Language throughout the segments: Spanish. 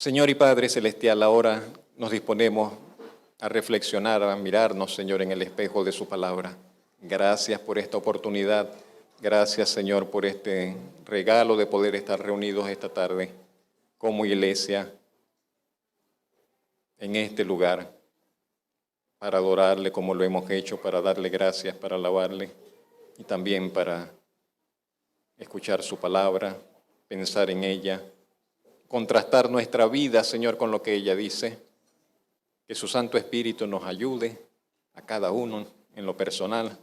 Señor y Padre Celestial, ahora nos disponemos a reflexionar, a mirarnos, Señor, en el espejo de su palabra. Gracias por esta oportunidad. Gracias, Señor, por este regalo de poder estar reunidos esta tarde como iglesia en este lugar para adorarle como lo hemos hecho, para darle gracias, para alabarle y también para escuchar su palabra, pensar en ella, contrastar nuestra vida, Señor, con lo que ella dice. Que su Santo Espíritu nos ayude a cada uno en lo personal.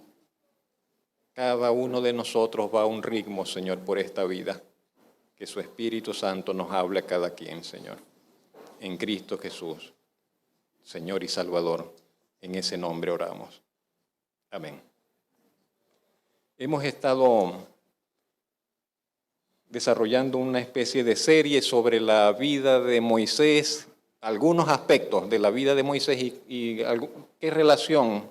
Cada uno de nosotros va a un ritmo, Señor, por esta vida. Que su Espíritu Santo nos hable a cada quien, Señor. En Cristo Jesús, Señor y Salvador. En ese nombre oramos. Amén. Hemos estado desarrollando una especie de serie sobre la vida de Moisés, algunos aspectos de la vida de Moisés y qué relación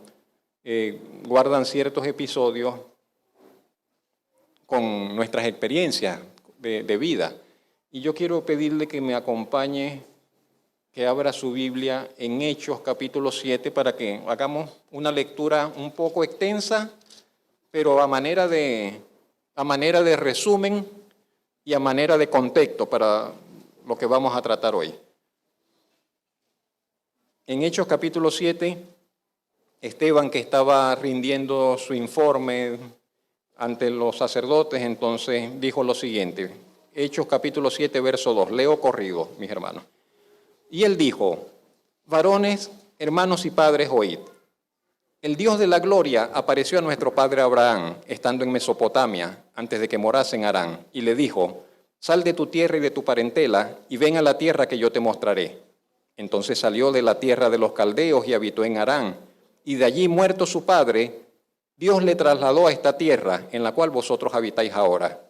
guardan ciertos episodios con nuestras experiencias de vida. Y yo quiero pedirle que me acompañe, que abra su Biblia en Hechos capítulo 7 para que hagamos una lectura un poco extensa, pero a manera de resumen y a manera de contexto para lo que vamos a tratar hoy. En Hechos capítulo 7, Esteban, que estaba rindiendo su informe ante los sacerdotes, entonces dijo lo siguiente. Hechos capítulo 7, verso 2. Leo corrido, mis hermanos. Y él dijo: varones, hermanos y padres, oíd. El Dios de la gloria apareció a nuestro padre Abraham, estando en Mesopotamia, antes de que morase en Harán, y le dijo: sal de tu tierra y de tu parentela, y ven a la tierra que yo te mostraré. Entonces salió de la tierra de los caldeos y habitó en Harán, y de allí, muerto su padre, Dios le trasladó a esta tierra, en la cual vosotros habitáis ahora.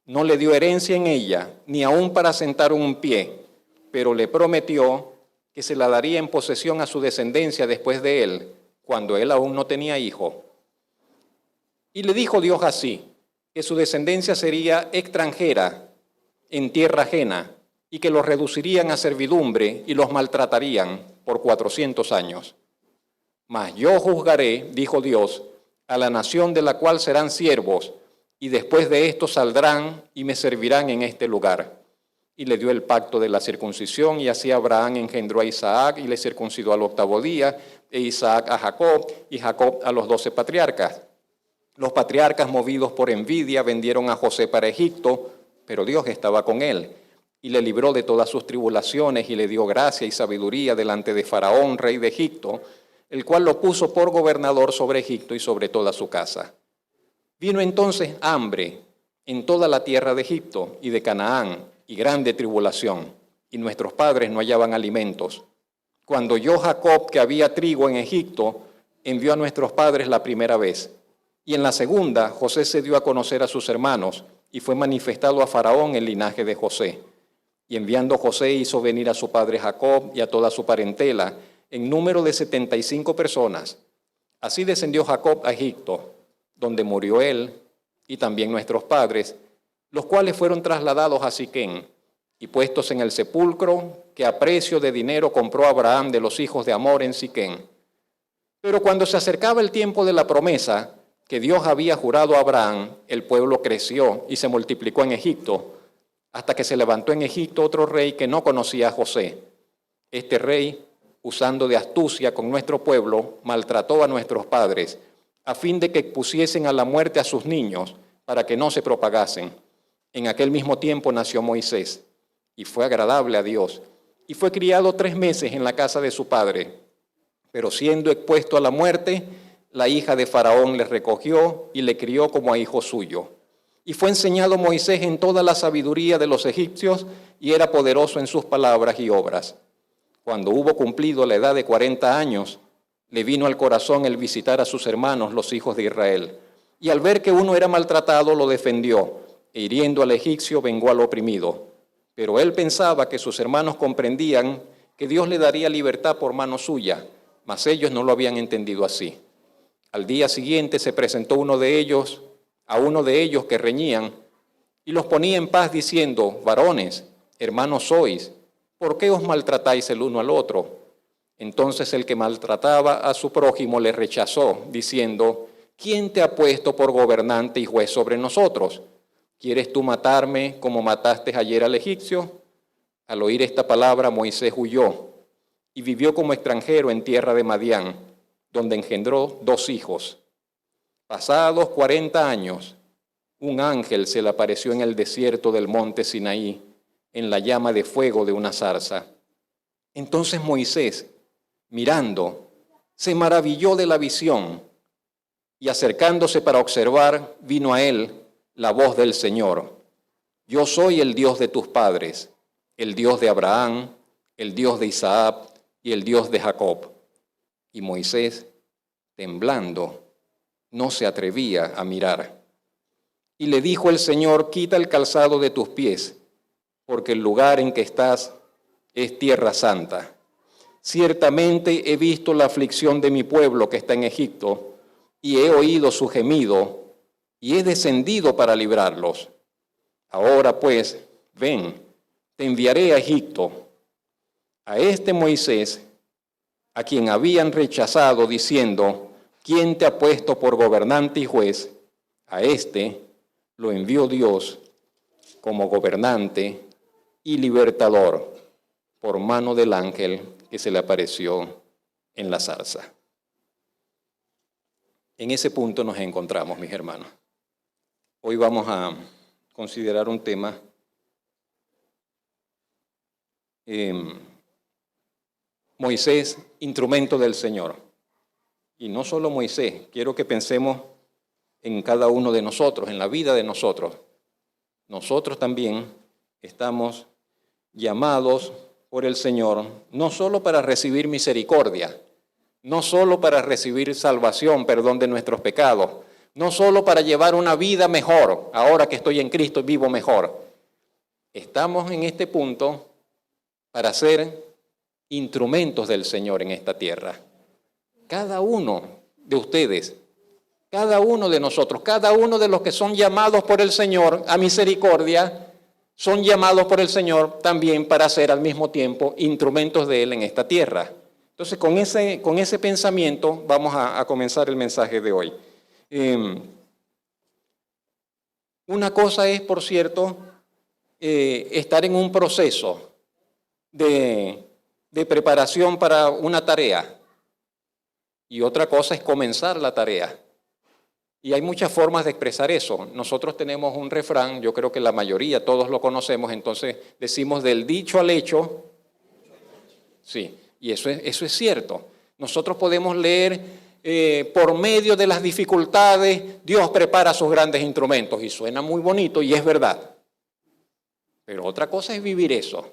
No le dio herencia en ella, ni aun para sentar un pie, pero le prometió que se la daría en posesión a su descendencia después de él, cuando él aún no tenía hijo. Y le dijo Dios así, que su descendencia sería extranjera, en tierra ajena, y que los reducirían a servidumbre y los maltratarían por 400 años. Mas yo juzgaré, dijo Dios, a la nación de la cual serán siervos, y después de esto saldrán y me servirán en este lugar. Y le dio el pacto de la circuncisión, y así Abraham engendró a Isaac y le circuncidó al 8º día, e Isaac a Jacob, y Jacob a los 12 patriarcas. Los patriarcas, movidos por envidia, vendieron a José para Egipto, pero Dios estaba con él, y le libró de todas sus tribulaciones, y le dio gracia y sabiduría delante de Faraón, rey de Egipto, el cual lo puso por gobernador sobre Egipto y sobre toda su casa. Vino entonces hambre en toda la tierra de Egipto y de Canaán, y grande tribulación, y nuestros padres no hallaban alimentos. Cuando oyó Jacob que había trigo en Egipto, envió a nuestros padres la primera vez. Y en la segunda, José se dio a conocer a sus hermanos, y fue manifestado a Faraón el linaje de José. Y enviando José hizo venir a su padre Jacob y a toda su parentela, en número de 75 personas. Así descendió Jacob a Egipto, donde murió él, y también nuestros padres, los cuales fueron trasladados a Siquén, y puestos en el sepulcro que a precio de dinero compró Abraham de los hijos de Amor en Siquén. Pero cuando se acercaba el tiempo de la promesa que Dios había jurado a Abraham, el pueblo creció y se multiplicó en Egipto, hasta que se levantó en Egipto otro rey que no conocía a José. Este rey, usando de astucia con nuestro pueblo, maltrató a nuestros padres, a fin de que pusiesen a la muerte a sus niños, para que no se propagasen. En aquel mismo tiempo nació Moisés, y fue agradable a Dios, y fue criado 3 meses en la casa de su padre. Pero siendo expuesto a la muerte, la hija de Faraón le recogió y le crió como a hijo suyo. Y fue enseñado Moisés en toda la sabiduría de los egipcios, y era poderoso en sus palabras y obras. Cuando hubo cumplido la edad de 40 años, le vino al corazón el visitar a sus hermanos, los hijos de Israel. Y al ver que uno era maltratado, lo defendió, e hiriendo al egipcio vengó al oprimido. Pero él pensaba que sus hermanos comprendían que Dios le daría libertad por mano suya, mas ellos no lo habían entendido así. Al día siguiente se presentó a uno de ellos que reñían, y los ponía en paz diciendo: varones, hermanos sois, ¿por qué os maltratáis el uno al otro? Entonces el que maltrataba a su prójimo le rechazó, diciendo, ¿quién te ha puesto por gobernante y juez sobre nosotros? ¿Quieres tú matarme como mataste ayer al egipcio? Al oír esta palabra, Moisés huyó y vivió como extranjero en tierra de Madián, donde engendró 2 hijos. Pasados 40 años, un ángel se le apareció en el desierto del monte Sinaí, en la llama de fuego de una zarza. Entonces Moisés, mirando, se maravilló de la visión y acercándose para observar, vino a él la voz del Señor. Yo soy el Dios de tus padres, el Dios de Abraham, el Dios de Isaac y el Dios de Jacob. Y Moisés, temblando, no se atrevía a mirar. Y le dijo el Señor, quita el calzado de tus pies, porque el lugar en que estás es tierra santa. Ciertamente he visto la aflicción de mi pueblo que está en Egipto, y he oído su gemido, y he descendido para librarlos. Ahora pues, ven, te enviaré a Egipto. A este Moisés, a quien habían rechazado, diciendo, ¿quién te ha puesto por gobernante y juez? A este lo envió Dios como gobernante y libertador por mano del ángel que se le apareció en la zarza. En ese punto nos encontramos, mis hermanos. Hoy vamos a considerar un tema Moisés, instrumento del Señor. Y no solo Moisés, quiero que pensemos en cada uno de nosotros, en la vida de nosotros. Nosotros también estamos llamados por el Señor, no solo para recibir misericordia, no solo para recibir salvación, perdón de nuestros pecados, no solo para llevar una vida mejor, ahora que estoy en Cristo vivo mejor. Estamos en este punto para ser instrumentos del Señor en esta tierra. Cada uno de ustedes, cada uno de nosotros, cada uno de los que son llamados por el Señor a misericordia, son llamados por el Señor también para ser al mismo tiempo instrumentos de Él en esta tierra. Entonces, con ese pensamiento vamos a comenzar el mensaje de hoy. Una cosa es, por cierto, estar en un proceso de preparación para una tarea, y otra cosa es comenzar la tarea. Y hay muchas formas de expresar eso. Nosotros tenemos un refrán, yo creo que la mayoría, todos lo conocemos, entonces decimos del dicho al hecho. Sí, y eso es cierto. Nosotros podemos leer por medio de las dificultades, Dios prepara sus grandes instrumentos, y suena muy bonito y es verdad. Pero otra cosa es vivir eso.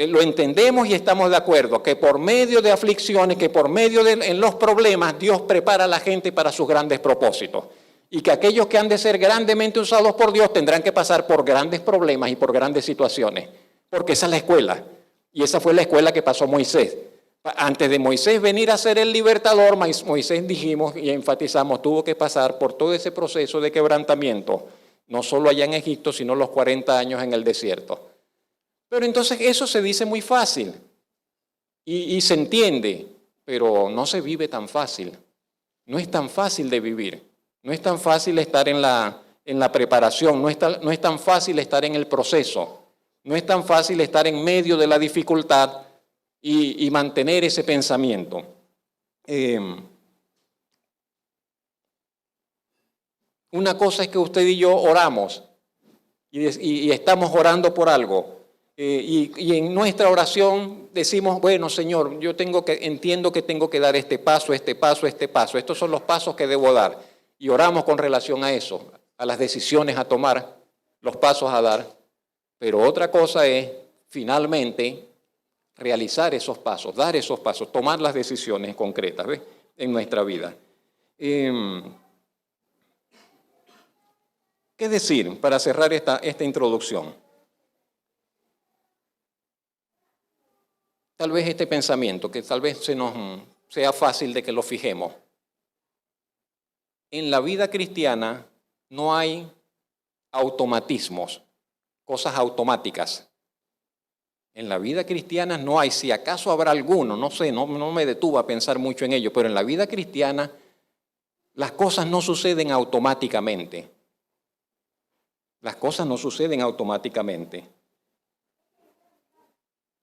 Lo entendemos y estamos de acuerdo, que por medio de aflicciones, que por medio de los problemas, Dios prepara a la gente para sus grandes propósitos. Y que aquellos que han de ser grandemente usados por Dios tendrán que pasar por grandes problemas y por grandes situaciones. Porque esa es la escuela. Y esa fue la escuela que pasó Moisés. Antes de Moisés venir a ser el libertador, Moisés, dijimos y enfatizamos, tuvo que pasar por todo ese proceso de quebrantamiento. No solo allá en Egipto, sino los 40 años en el desierto. Pero entonces eso se dice muy fácil y se entiende, pero no se vive tan fácil. No es tan fácil de vivir, no es tan fácil estar en la preparación, no es tan fácil estar en el proceso, no es tan fácil estar en medio de la dificultad y mantener ese pensamiento. Una cosa es que usted y yo oramos y estamos orando por algo. Y en nuestra oración decimos, bueno, Señor, yo entiendo que tengo que dar este paso, este paso, este paso. Estos son los pasos que debo dar. Y oramos con relación a eso, a las decisiones a tomar, los pasos a dar. Pero otra cosa es, finalmente, realizar esos pasos, dar esos pasos, tomar las decisiones concretas, ¿ves?, en nuestra vida. ¿Qué decir para cerrar esta introducción? Tal vez este pensamiento, que tal vez se nos sea fácil de que lo fijemos. En la vida cristiana no hay automatismos, cosas automáticas. En la vida cristiana no hay, si acaso habrá alguno, no sé, no me detuve a pensar mucho en ello, pero en la vida cristiana las cosas no suceden automáticamente. Las cosas no suceden automáticamente.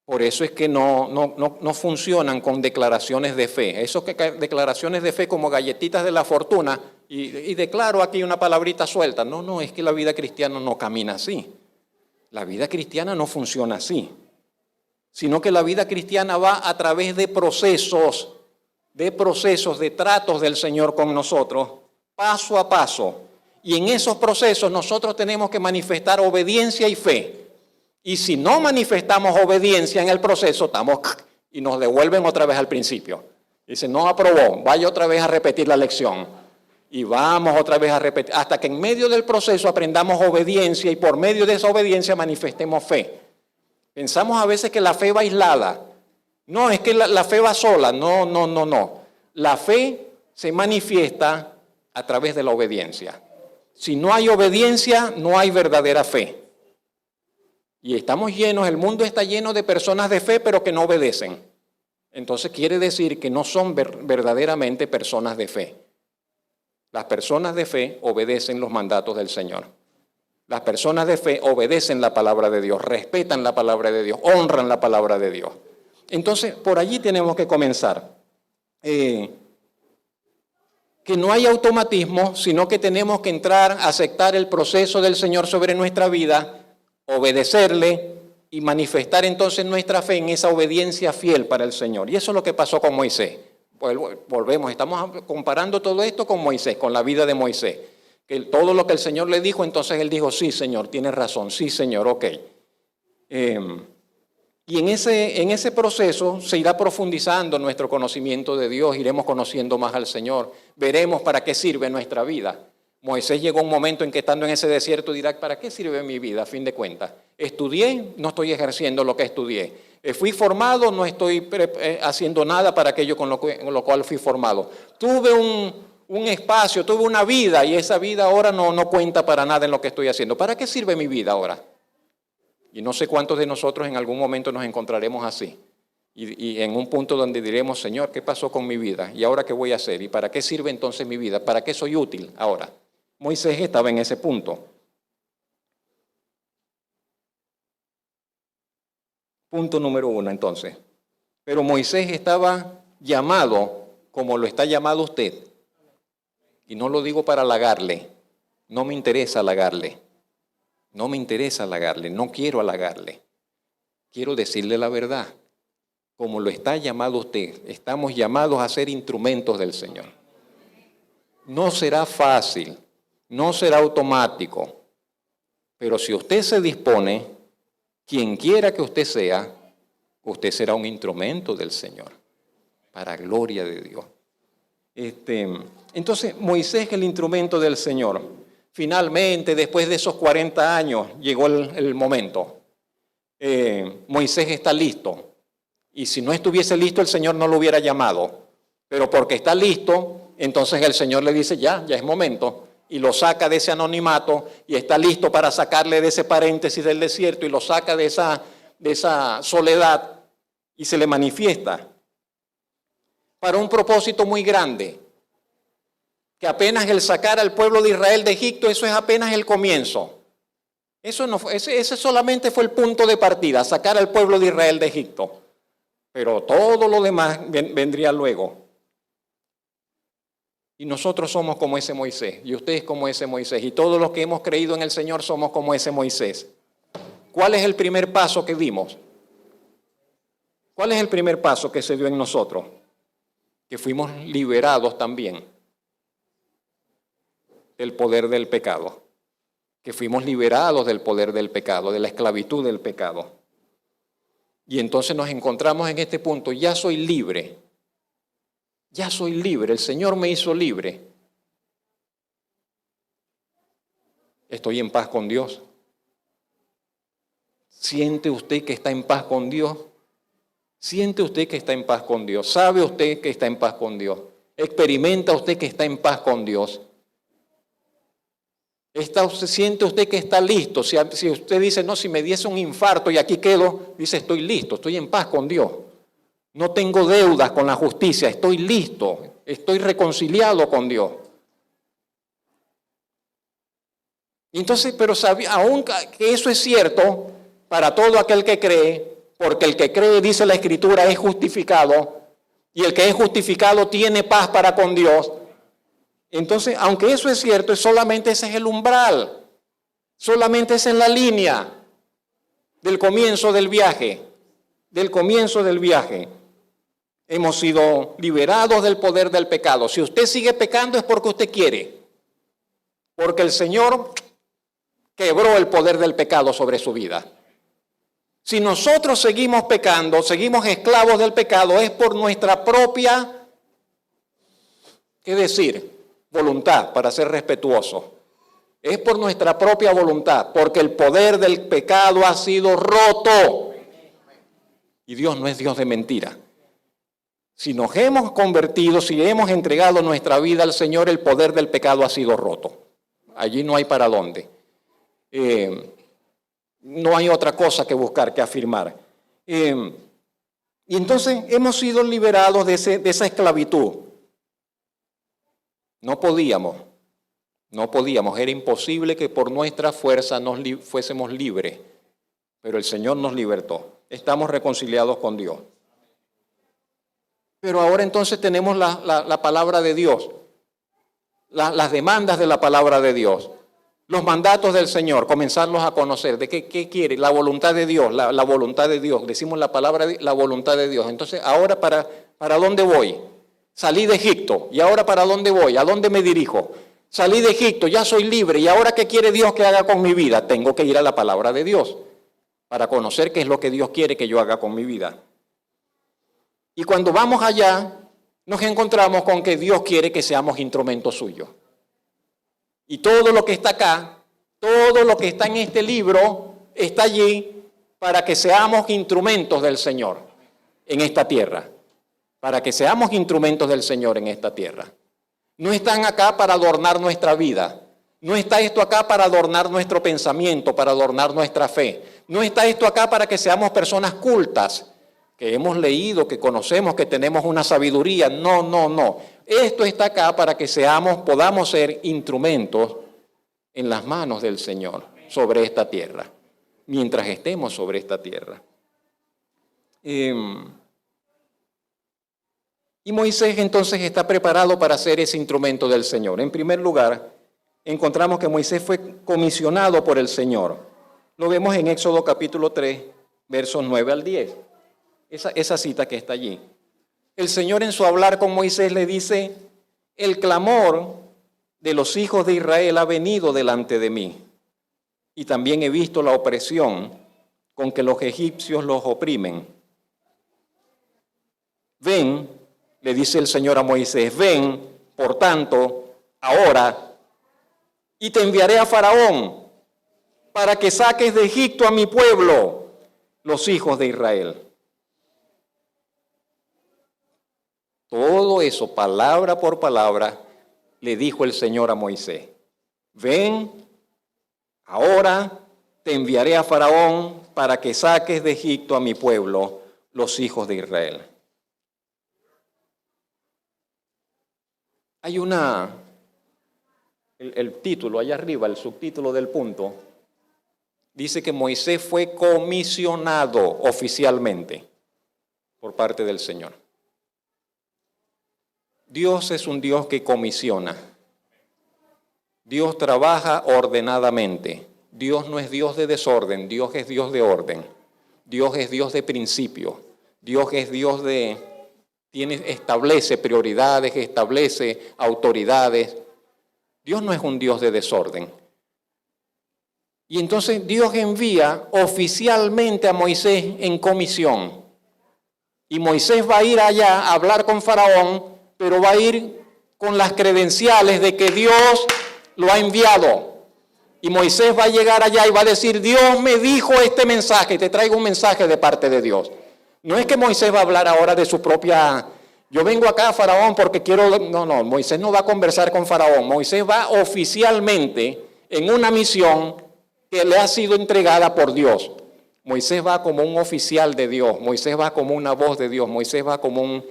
Por eso es que no funcionan con declaraciones de fe. Eso que declaraciones de fe como galletitas de la fortuna y declaro aquí una palabrita suelta. No, es que la vida cristiana no camina así. La vida cristiana no funciona así. Sino que la vida cristiana va a través de procesos, de tratos del Señor con nosotros, paso a paso. Y en esos procesos nosotros tenemos que manifestar obediencia y fe. Y si no manifestamos obediencia en el proceso, estamos y nos devuelven otra vez al principio. Dice, no aprobó, vaya otra vez a repetir la lección. Y vamos otra vez a repetir, hasta que en medio del proceso aprendamos obediencia y por medio de esa obediencia manifestemos fe. Pensamos a veces que la fe va aislada. No, es que la fe va sola. No. La fe se manifiesta a través de la obediencia. Si no hay obediencia, no hay verdadera fe. Y estamos llenos, el mundo está lleno de personas de fe, pero que no obedecen. Entonces quiere decir que no son verdaderamente personas de fe. Las personas de fe obedecen los mandatos del Señor. Las personas de fe obedecen la palabra de Dios, respetan la palabra de Dios, honran la palabra de Dios. Entonces, por allí tenemos que comenzar. Que no hay automatismo, sino que tenemos que entrar a aceptar el proceso del Señor sobre nuestra vida, obedecerle y manifestar entonces nuestra fe en esa obediencia fiel para el Señor. Y eso es lo que pasó con Moisés. Volvemos, estamos comparando todo esto con Moisés, con la vida de Moisés. Que todo lo que el Señor le dijo, entonces él dijo, sí, Señor, tienes razón, sí, Señor, ok. Y en ese proceso se irá profundizando nuestro conocimiento de Dios, iremos conociendo más al Señor, veremos para qué sirve nuestra vida. Moisés llegó a un momento en que estando en ese desierto dirá, ¿para qué sirve mi vida a fin de cuentas? Estudié, no estoy ejerciendo lo que estudié. Fui formado, no estoy haciendo nada para aquello con lo cual fui formado. Tuve un espacio, tuve una vida y esa vida ahora no cuenta para nada en lo que estoy haciendo. ¿Para qué sirve mi vida ahora? Y no sé cuántos de nosotros en algún momento nos encontraremos así. Y en un punto donde diremos, Señor, ¿qué pasó con mi vida? ¿Y ahora qué voy a hacer? ¿Y para qué sirve entonces mi vida? ¿Para qué soy útil ahora? Moisés estaba en ese punto. Punto número 1, entonces. Pero Moisés estaba llamado como lo está llamado usted. Y no lo digo para halagarle. No me interesa halagarle. No me interesa halagarle. No quiero halagarle. Quiero decirle la verdad. Como lo está llamado usted, estamos llamados a ser instrumentos del Señor. No será fácil. No será automático, pero si usted se dispone, quien quiera que usted sea, usted será un instrumento del Señor, para gloria de Dios. Entonces, Moisés es el instrumento del Señor. Finalmente, después de esos 40 años, llegó el momento. Moisés está listo, y si no estuviese listo, el Señor no lo hubiera llamado, pero porque está listo, entonces el Señor le dice, ya es momento. Y lo saca de ese anonimato y está listo para sacarle de ese paréntesis del desierto y lo saca de esa soledad y se le manifiesta para un propósito muy grande, que apenas el sacar al pueblo de Israel de Egipto, eso es apenas el comienzo. Ese solamente fue el punto de partida, sacar al pueblo de Israel de Egipto, pero todo lo demás vendría luego. Y nosotros somos como ese Moisés, y ustedes como ese Moisés, y todos los que hemos creído en el Señor somos como ese Moisés. ¿Cuál es el primer paso que dimos? ¿Cuál es el primer paso que se dio en nosotros? Que fuimos liberados también del poder del pecado. Que fuimos liberados del poder del pecado, de la esclavitud del pecado. Y entonces nos encontramos en este punto, ya soy libre. Ya soy libre, el Señor me hizo libre. Estoy en paz con Dios. ¿Siente usted que está en paz con Dios? ¿Siente usted que está en paz con Dios? ¿Sabe usted que está en paz con Dios? ¿Experimenta usted que está en paz con Dios? ¿Siente usted que está listo? Si usted dice, no, si me diese un infarto y aquí quedo, dice, estoy listo, estoy en paz con Dios. No tengo deudas con la justicia, estoy listo, estoy reconciliado con Dios. Y entonces, pero aun que eso es cierto para todo aquel que cree, porque el que cree, dice la Escritura, es justificado, y el que es justificado tiene paz para con Dios. Entonces, aunque eso es cierto, solamente ese es el umbral, solamente esa es la línea del comienzo del viaje, Hemos sido liberados del poder del pecado. Si usted sigue pecando es porque usted quiere, porque el Señor quebró el poder del pecado sobre su vida. Si nosotros seguimos pecando, seguimos esclavos del pecado, es por nuestra propia, voluntad, para ser respetuoso. Es por nuestra propia voluntad, porque el poder del pecado ha sido roto. Y Dios no es Dios de mentira. Si nos hemos convertido, si hemos entregado nuestra vida al Señor, el poder del pecado ha sido roto. Allí no hay para dónde. No hay otra cosa que buscar, que afirmar. Y entonces hemos sido liberados de esa esclavitud. No podíamos, era imposible que por nuestra fuerza fuésemos libres, pero el Señor nos libertó. Estamos reconciliados con Dios. Pero ahora entonces tenemos la palabra de Dios, las demandas de la palabra de Dios, los mandatos del Señor, comenzarlos a conocer. ¿De qué quiere? La voluntad de Dios, la voluntad de Dios. Decimos la palabra, la voluntad de Dios. Entonces, ahora ¿para dónde voy? Salí de Egipto, ¿y ahora para dónde voy? ¿A dónde me dirijo? Salí de Egipto, ya soy libre, ¿y ahora qué quiere Dios que haga con mi vida? Tengo que ir a la palabra de Dios para conocer qué es lo que Dios quiere que yo haga con mi vida. Y cuando vamos allá, nos encontramos con que Dios quiere que seamos instrumentos suyos. Y todo lo que está acá, todo lo que está en este libro, está allí para que seamos instrumentos del Señor en esta tierra. Para que seamos instrumentos del Señor en esta tierra. No están acá para adornar nuestra vida. No está esto acá para adornar nuestro pensamiento, para adornar nuestra fe. No está esto acá para que seamos personas cultas, que hemos leído, que conocemos, que tenemos una sabiduría. No. Esto está acá para que podamos ser instrumentos en las manos del Señor sobre esta tierra, mientras estemos sobre esta tierra. Y Moisés entonces está preparado para ser ese instrumento del Señor. En primer lugar, encontramos que Moisés fue comisionado por el Señor. Lo vemos en Éxodo capítulo 3, versos 9 al 10. Esa cita que está allí. El Señor en su hablar con Moisés le dice, el clamor de los hijos de Israel ha venido delante de mí, y también he visto la opresión con que los egipcios los oprimen. Ven, le dice el Señor a Moisés, ven, por tanto, ahora, y te enviaré a Faraón para que saques de Egipto a mi pueblo, los hijos de Israel. Todo eso, palabra por palabra, le dijo el Señor a Moisés. Ven, ahora te enviaré a Faraón para que saques de Egipto a mi pueblo, los hijos de Israel. Hay el título, allá arriba, el subtítulo del punto, dice que Moisés fue comisionado oficialmente por parte del Señor. Dios es un Dios que comisiona. Dios trabaja ordenadamente. Dios no es Dios de desorden, Dios es Dios de orden. Dios es Dios de principio. Dios es Dios establece prioridades, establece autoridades. Dios no es un Dios de desorden. Y entonces Dios envía oficialmente a Moisés en comisión. Y Moisés va a ir allá a hablar con Faraón, pero va a ir con las credenciales de que Dios lo ha enviado. Y Moisés va a llegar allá y va a decir, Dios me dijo este mensaje, te traigo un mensaje de parte de Dios. No es que Moisés va a hablar ahora de su propia, yo vengo acá a Faraón porque quiero, no, Moisés no va a conversar con Faraón. Moisés va oficialmente en una misión que le ha sido entregada por Dios. Moisés va como un oficial de Dios, Moisés va como una voz de Dios, Moisés va como un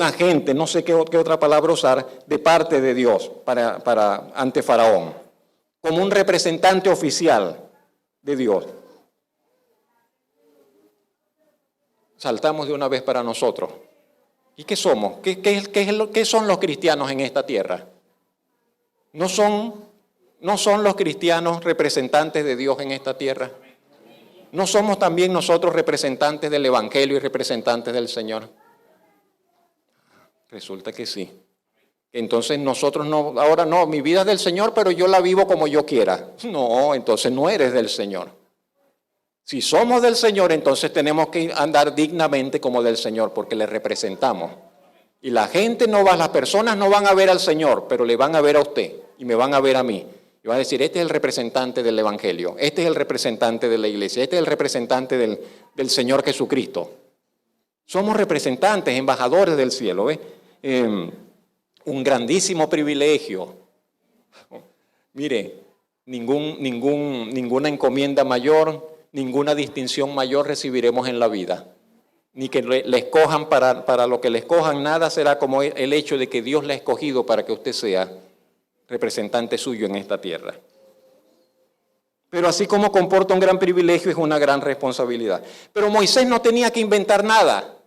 agente, no sé qué otra palabra usar, de parte de Dios ante Faraón, como un representante oficial de Dios. Saltamos de una vez para nosotros. ¿Y qué somos? ¿Qué son los cristianos en esta tierra? ¿No son los cristianos representantes de Dios en esta tierra? ¿No somos también nosotros representantes del Evangelio y representantes del Señor? Resulta que sí. Entonces nosotros no, ahora no, mi vida es del Señor, pero yo la vivo como yo quiera. No, entonces no eres del Señor. Si somos del Señor, entonces tenemos que andar dignamente como del Señor, porque le representamos. Y la gente no va, las personas no van a ver al Señor, pero le van a ver a usted y me van a ver a mí. Y van a decir, este es el representante del Evangelio, este es el representante de la iglesia, este es el representante del Señor Jesucristo. Somos representantes, embajadores del cielo, ¿ves? Un grandísimo privilegio. Mire, ninguna encomienda mayor, ninguna distinción mayor recibiremos en la vida. Ni que le escojan para lo que le escojan, nada será como el hecho de que Dios le ha escogido para que usted sea representante suyo en esta tierra. Pero así como comporta un gran privilegio, es una gran responsabilidad. Pero Moisés no tenía que inventar nada.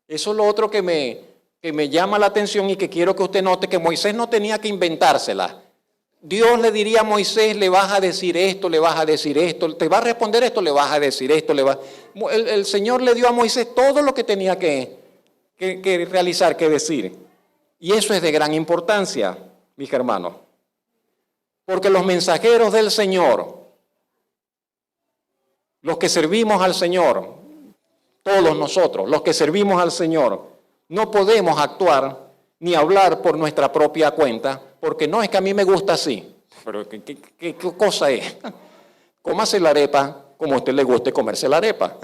Eso es lo otro que me llama la atención y que quiero que usted note, que Moisés no tenía que inventársela. Dios le diría a Moisés, le vas a decir esto, le vas a decir esto, te va a responder esto, le vas a decir esto. El Señor le dio a Moisés todo lo que tenía que realizar, que decir. Y eso es de gran importancia, mis hermanos. Porque los mensajeros del Señor, los que servimos al Señor, todos nosotros, los que servimos al Señor, no podemos actuar ni hablar por nuestra propia cuenta, porque no es que a mí me gusta así. Pero ¿qué cosa es? Cómase la arepa como a usted le guste comerse la arepa.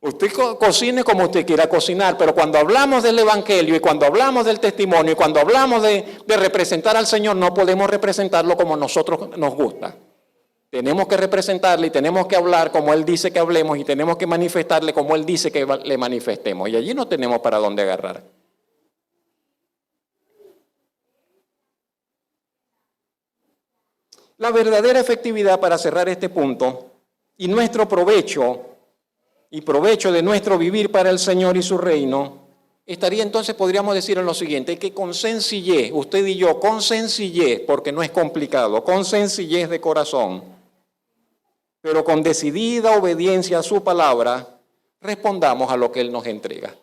Usted cocine como usted quiera cocinar, pero cuando hablamos del Evangelio y cuando hablamos del testimonio y cuando hablamos de representar al Señor, no podemos representarlo como a nosotros nos gusta. Tenemos que representarle y tenemos que hablar como Él dice que hablemos y tenemos que manifestarle como Él dice que le manifestemos. Y allí no tenemos para dónde agarrar. La verdadera efectividad, para cerrar este punto, y nuestro provecho, y provecho de nuestro vivir para el Señor y su reino, estaría entonces, podríamos decir en lo siguiente, que con sencillez, usted y yo, con sencillez, porque no es complicado, con sencillez de corazón, pero con decidida obediencia a su palabra, respondamos a lo que Él nos entrega.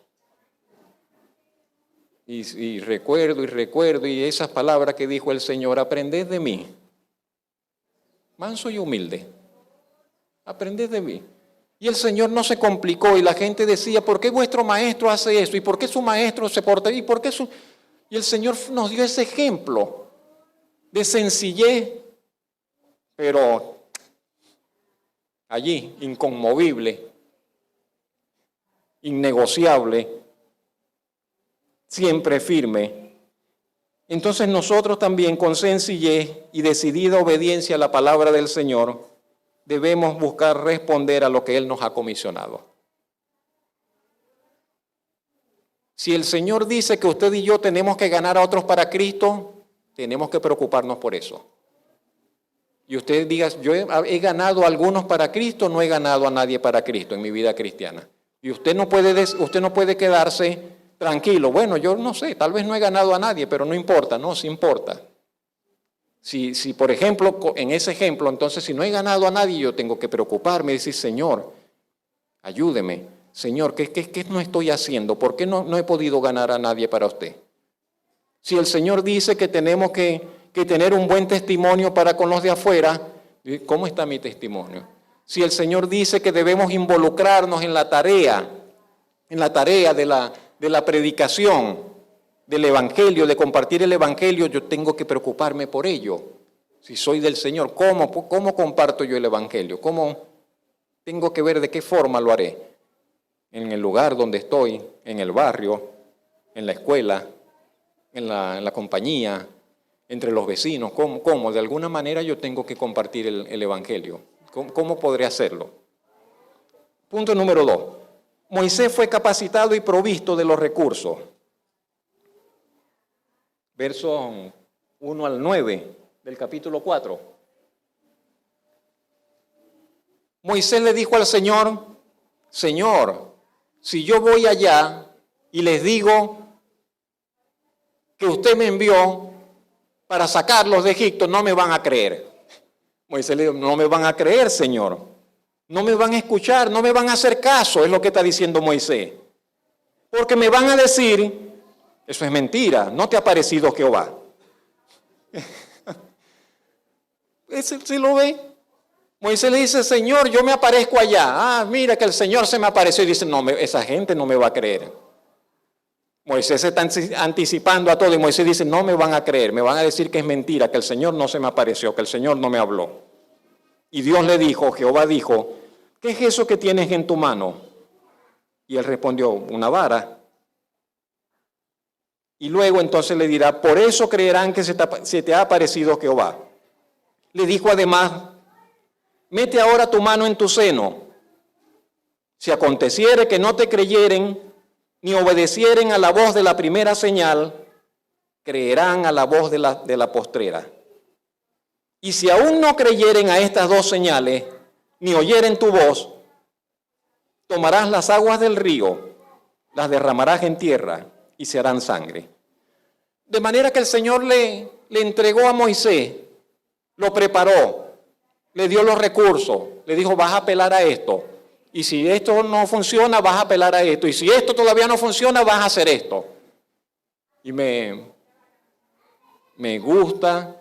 Y recuerdo, y esas palabras que dijo el Señor, aprended de mí, manso y humilde, aprended de mí. Y el Señor no se complicó y la gente decía, ¿por qué vuestro maestro hace eso? ¿Y por qué su maestro se porta? ¿Y por qué su...? Y el Señor nos dio ese ejemplo de sencillez, pero allí, inconmovible, innegociable, siempre firme. Entonces nosotros también, con sencillez y decidida obediencia a la palabra del Señor, debemos buscar responder a lo que Él nos ha comisionado. Si el Señor dice que usted y yo tenemos que ganar a otros para Cristo, tenemos que preocuparnos por eso. Y usted diga, yo he ganado a algunos para Cristo, no he ganado a nadie para Cristo en mi vida cristiana. Y usted no puede quedarse tranquilo. Bueno, yo no sé, tal vez no he ganado a nadie, pero no importa, no, sí importa. Si por ejemplo, en ese ejemplo, entonces si no he ganado a nadie, yo tengo que preocuparme y decir, Señor, ayúdeme. Señor, ¿qué no estoy haciendo? ¿Por qué no he podido ganar a nadie para usted? Si el Señor dice que tenemos que tener un buen testimonio para con los de afuera, ¿cómo está mi testimonio? Si el Señor dice que debemos involucrarnos en la tarea de la predicación, del Evangelio, de compartir el Evangelio, yo tengo que preocuparme por ello. Si soy del Señor, ¿cómo comparto yo el Evangelio? ¿Cómo tengo que ver de qué forma lo haré? En el lugar donde estoy, en el barrio, en la escuela, en la compañía, entre los vecinos. ¿Cómo? De alguna manera yo tengo que compartir el Evangelio. ¿Cómo podré hacerlo? Punto número 2. Moisés fue capacitado y provisto de los recursos. Versos 1 al 9 del capítulo 4. Moisés le dijo al Señor, Señor, si yo voy allá y les digo que usted me envió para sacarlos de Egipto, no me van a creer. Moisés le dijo, no me van a creer, Señor. No me van a escuchar, no me van a hacer caso, es lo que está diciendo Moisés. Porque me van a decir, eso es mentira, no te ha parecido Jehová. ¿Sí lo ve? Moisés le dice, Señor, yo me aparezco allá. Mira que el Señor se me apareció y dice, no, esa gente no me va a creer. Moisés se está anticipando a todo y Moisés dice, no me van a creer, me van a decir que es mentira, que el Señor no se me apareció, que el Señor no me habló. Y Dios le dijo, Jehová dijo, ¿qué es eso que tienes en tu mano? Y él respondió, una vara. Y luego entonces le dirá, por eso creerán que se te ha aparecido Jehová. Le dijo además, mete ahora tu mano en tu seno. Si aconteciere que no te creyeren, ni obedecieren a la voz de la primera señal, creerán a la voz de la postrera. Y si aún no creyeren a estas dos señales, ni oyeren tu voz, tomarás las aguas del río, las derramarás en tierra y se harán sangre. De manera que el Señor le entregó a Moisés, lo preparó, le dio los recursos, le dijo, vas a apelar a esto. Y si esto no funciona, vas a apelar a esto. Y si esto todavía no funciona, vas a hacer esto. Y me gusta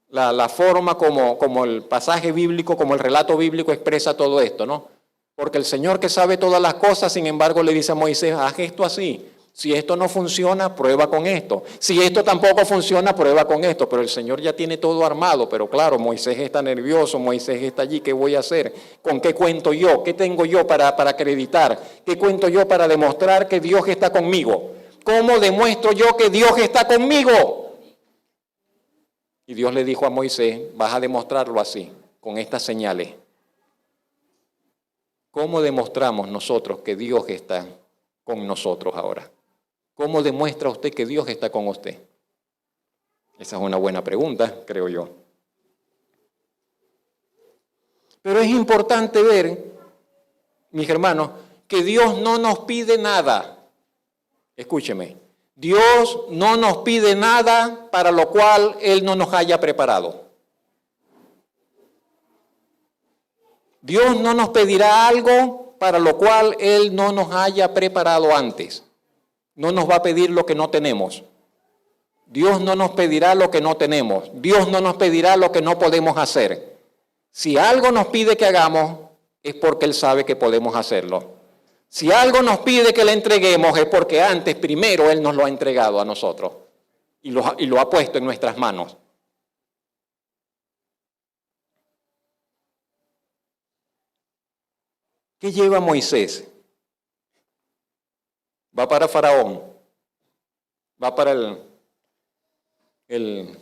la forma como el pasaje bíblico, como el relato bíblico expresa todo esto, ¿no? Porque el Señor que sabe todas las cosas, sin embargo, le dice a Moisés, haz esto así. Si esto no funciona, prueba con esto. Si esto tampoco funciona, prueba con esto. Pero el Señor ya tiene todo armado. Pero claro, Moisés está nervioso, Moisés está allí. ¿Qué voy a hacer? ¿Con qué cuento yo? ¿Qué tengo yo para acreditar? ¿Qué cuento yo para demostrar que Dios está conmigo? ¿Cómo demuestro yo que Dios está conmigo? Y Dios le dijo a Moisés, vas a demostrarlo así, con estas señales. ¿Cómo demostramos nosotros que Dios está con nosotros ahora? ¿Cómo demuestra usted que Dios está con usted? Esa es una buena pregunta, creo yo. Pero es importante ver, mis hermanos, que Dios no nos pide nada. Escúcheme, Dios no nos pide nada para lo cual Él no nos haya preparado. Dios no nos pedirá algo para lo cual Él no nos haya preparado antes. No nos va a pedir lo que no tenemos. Dios no nos pedirá lo que no tenemos. Dios no nos pedirá lo que no podemos hacer. Si algo nos pide que hagamos, es porque Él sabe que podemos hacerlo. Si algo nos pide que le entreguemos, es porque antes, primero, Él nos lo ha entregado a nosotros y lo ha puesto en nuestras manos. ¿Qué lleva Moisés? Va para Faraón, va para el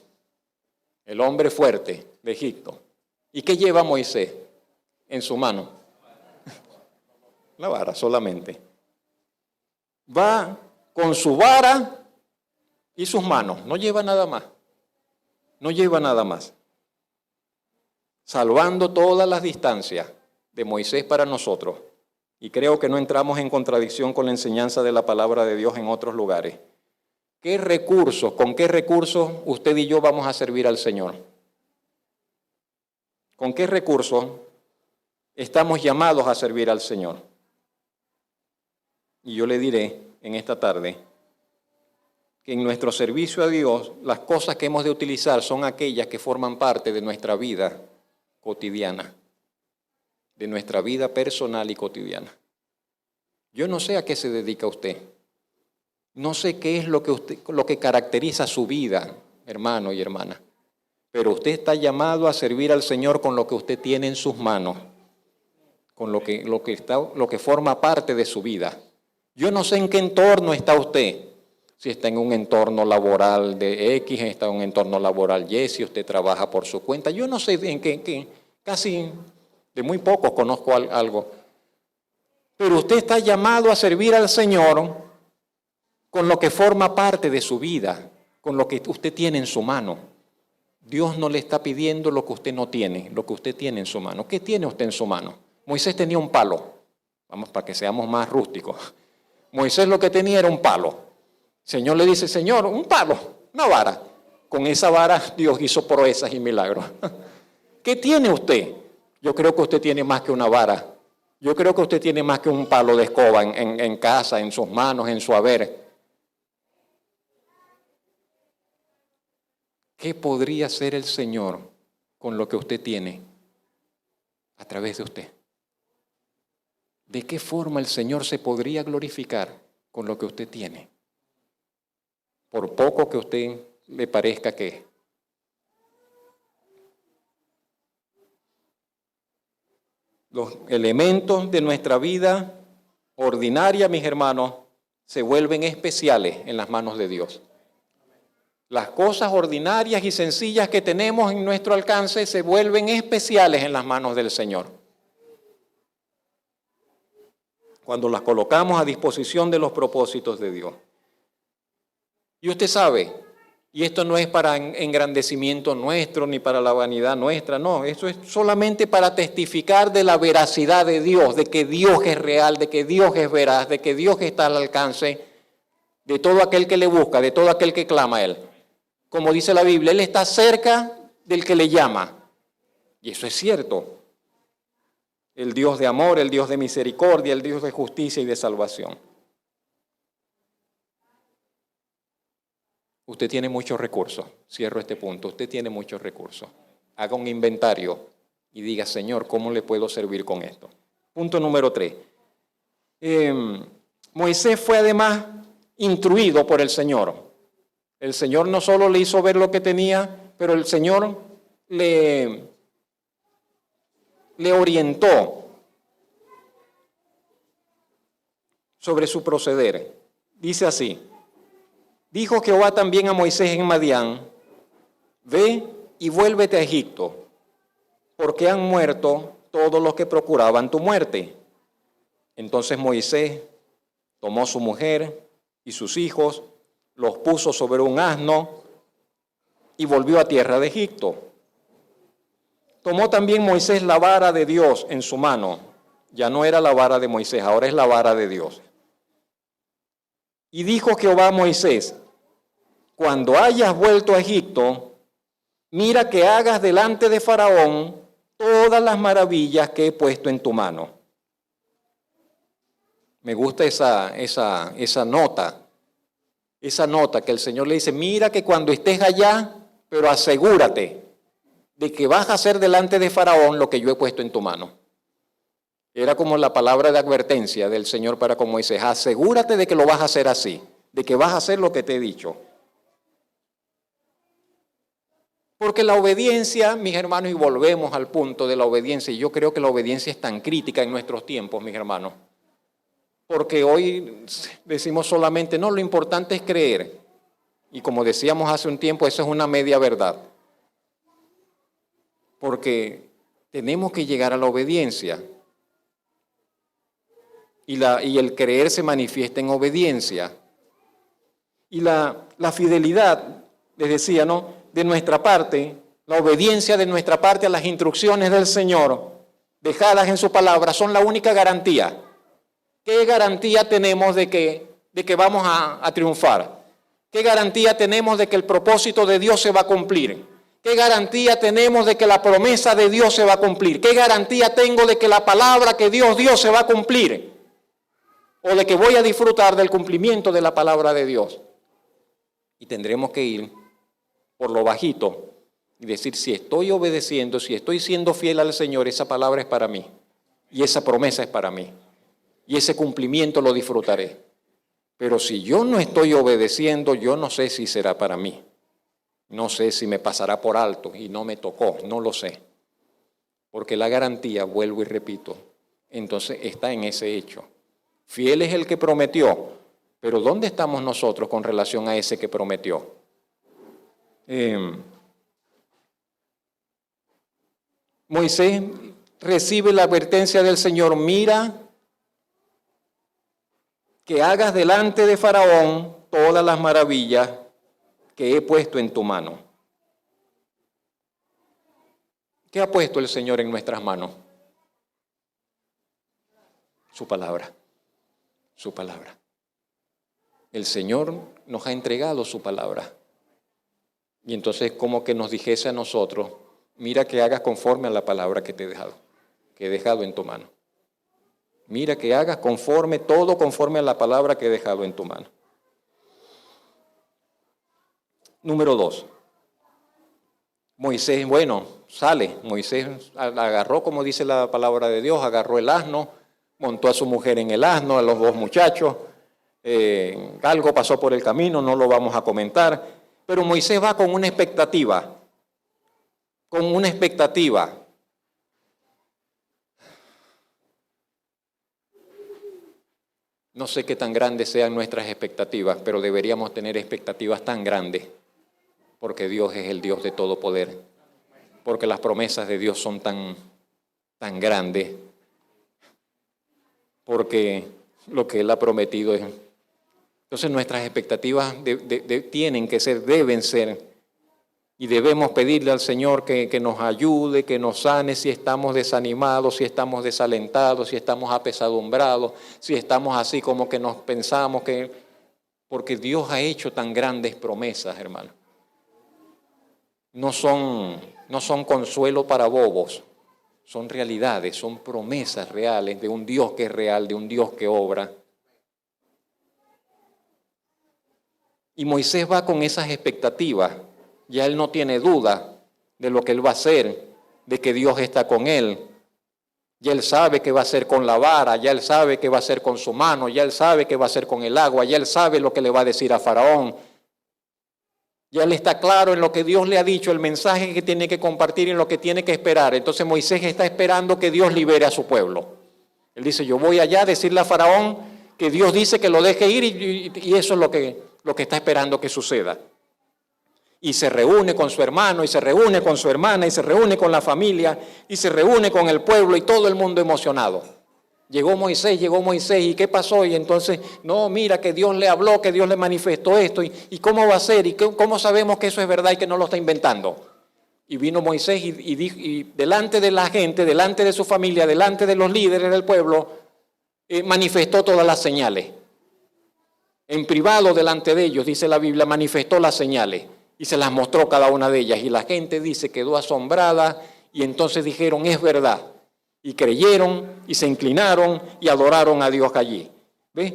hombre fuerte de Egipto. ¿Y qué lleva Moisés en su mano? La vara solamente. Va con su vara y sus manos, no lleva nada más. No lleva nada más. Salvando todas las distancias de Moisés para nosotros. Y creo que no entramos en contradicción con la enseñanza de la palabra de Dios en otros lugares. ¿Qué recursos, con qué recursos usted y yo vamos a servir al Señor? ¿Con qué recursos estamos llamados a servir al Señor? Y yo le diré en esta tarde que en nuestro servicio a Dios, las cosas que hemos de utilizar son aquellas que forman parte de nuestra vida cotidiana, de nuestra vida personal y cotidiana. Yo no sé a qué se dedica usted. No sé qué es lo que caracteriza su vida, hermano y hermana. Pero usted está llamado a servir al Señor con lo que usted tiene en sus manos, con lo que forma parte de su vida. Yo no sé en qué entorno está usted. si está en un entorno laboral de X, está en un entorno laboral Y, si usted trabaja por su cuenta. Yo no sé en qué casi de muy pocos conozco algo. Pero usted está llamado a servir al Señor con lo que forma parte de su vida, con lo que usted tiene en su mano. Dios no le está pidiendo lo que usted no tiene, lo que usted tiene en su mano. ¿Qué tiene usted en su mano? Moisés tenía un palo. Vamos, para que seamos más rústicos. Moisés lo que tenía era un palo. El Señor le dice, Señor, un palo, una vara. Con esa vara Dios hizo proezas y milagros. ¿Qué tiene usted? Yo creo que usted tiene más que una vara. Yo creo que usted tiene más que un palo de escoba en casa, en sus manos, en su haber. ¿Qué podría hacer el Señor con lo que usted tiene a través de usted? ¿De qué forma el Señor se podría glorificar con lo que usted tiene? Por poco que a usted le parezca que es. Los elementos de nuestra vida ordinaria, mis hermanos, se vuelven especiales en las manos de Dios. Las cosas ordinarias y sencillas que tenemos en nuestro alcance se vuelven especiales en las manos del Señor. Cuando las colocamos a disposición de los propósitos de Dios. Y usted sabe, y esto no es para engrandecimiento nuestro ni para la vanidad nuestra, no, esto es solamente para testificar de la veracidad de Dios, de que Dios es real, de que Dios es veraz, de que Dios está al alcance de todo aquel que le busca, de todo aquel que clama a Él. Como dice la Biblia, Él está cerca del que le llama. Y eso es cierto. El Dios de amor, el Dios de misericordia, el Dios de justicia y de salvación. Usted tiene muchos recursos. Cierro este punto. Usted tiene muchos recursos. Haga un inventario y diga, Señor, ¿cómo le puedo servir con esto? Punto número 3. Moisés fue además instruido por el Señor. El Señor no solo le hizo ver lo que tenía, pero el Señor le orientó sobre su proceder. Dice así, dijo Jehová también a Moisés en Madián, ve y vuélvete a Egipto, porque han muerto todos los que procuraban tu muerte. Entonces Moisés tomó su mujer y sus hijos, los puso sobre un asno y volvió a tierra de Egipto. Tomó también Moisés la vara de Dios en su mano. Ya no era la vara de Moisés, ahora es la vara de Dios. Y dijo Jehová a Moisés, cuando hayas vuelto a Egipto, mira que hagas delante de Faraón todas las maravillas que he puesto en tu mano. Me gusta esa nota. Esa nota que el Señor le dice, mira que cuando estés allá, pero asegúrate de que vas a hacer delante de Faraón lo que yo he puesto en tu mano. Era como la palabra de advertencia del Señor para con Moisés. Asegúrate de que lo vas a hacer así, de que vas a hacer lo que te he dicho. Porque la obediencia, mis hermanos, y volvemos al punto de la obediencia, y yo creo que la obediencia es tan crítica en nuestros tiempos, mis hermanos. Porque hoy decimos solamente, no, lo importante es creer. Y como decíamos hace un tiempo, eso es una media verdad. Porque tenemos que llegar a la obediencia. Y el creer se manifiesta en obediencia. Y la fidelidad, les decía, ¿no?, de nuestra parte, la obediencia de nuestra parte a las instrucciones del Señor, dejadas en su palabra, son la única garantía. ¿Qué garantía tenemos de que vamos a triunfar? ¿Qué garantía tenemos de que el propósito de Dios se va a cumplir? ¿Qué garantía tenemos de que la promesa de Dios se va a cumplir? ¿Qué garantía tengo de que la palabra que Dios dio se va a cumplir? ¿O de que voy a disfrutar del cumplimiento de la palabra de Dios? Y tendremos que ir por lo bajito y decir, si estoy obedeciendo, si estoy siendo fiel al Señor, esa palabra es para mí y esa promesa es para mí. Y ese cumplimiento lo disfrutaré. Pero si yo no estoy obedeciendo, yo no sé si será para mí. No sé si me pasará por alto y no me tocó, no lo sé. Porque la garantía, vuelvo y repito, entonces está en ese hecho. Fiel es el que prometió, Pero ¿dónde estamos nosotros con relación a ese que prometió? Moisés recibe la advertencia del Señor: mira que hagas delante de Faraón todas las maravillas que he puesto en tu mano. ¿Qué ha puesto el Señor en nuestras manos? Su palabra. Su palabra. El Señor nos ha entregado su palabra. Y entonces como que nos dijese a nosotros: mira que hagas conforme a la palabra que te he dejado en tu mano. Mira que hagas todo conforme a la palabra que he dejado en tu mano. Número 2. Moisés, sale. Moisés agarró, como dice la palabra de Dios, agarró el asno, montó a su mujer en el asno, a los 2 muchachos. Algo pasó por el camino, no lo vamos a comentar. Pero Moisés va con una expectativa. Con una expectativa. No sé qué tan grandes sean nuestras expectativas, pero deberíamos tener expectativas tan grandes, porque Dios es el Dios de todo poder, porque las promesas de Dios son tan grandes, porque lo que Él ha prometido es... Entonces nuestras expectativas deben ser, y debemos pedirle al Señor que nos ayude, que nos sane si estamos desanimados, si estamos desalentados, si estamos apesadumbrados, si estamos así como que nos pensamos que... Porque Dios ha hecho tan grandes promesas, hermano. No son consuelo para bobos, son realidades, son promesas reales de un Dios que es real, de un Dios que obra. Y Moisés va con esas expectativas. Ya él no tiene duda de lo que él va a hacer, de que Dios está con él. Ya él sabe que va a hacer con la vara, ya él sabe que va a hacer con su mano, ya él sabe que va a hacer con el agua, ya él sabe lo que le va a decir a Faraón. Ya él está claro en lo que Dios le ha dicho, el mensaje que tiene que compartir y en lo que tiene que esperar. Entonces Moisés está esperando que Dios libere a su pueblo. Él dice: yo voy allá a decirle a Faraón que Dios dice que lo deje ir, y eso es lo que está esperando que suceda. Y se reúne con su hermano, y se reúne con su hermana, y se reúne con la familia, y se reúne con el pueblo, y todo el mundo emocionado. Llegó Moisés, ¿y qué pasó? Y entonces, no, mira que Dios le habló, que Dios le manifestó esto, y cómo va a ser, y cómo sabemos que eso es verdad y que no lo está inventando. Y vino Moisés y delante de la gente, delante de su familia, delante de los líderes del pueblo, manifestó todas las señales. En privado delante de ellos, dice la Biblia, manifestó las señales. Y se las mostró cada una de ellas. Y la gente, dice, quedó asombrada. Y entonces dijeron: es verdad. Y creyeron, y se inclinaron, y adoraron a Dios allí. ¿Ves?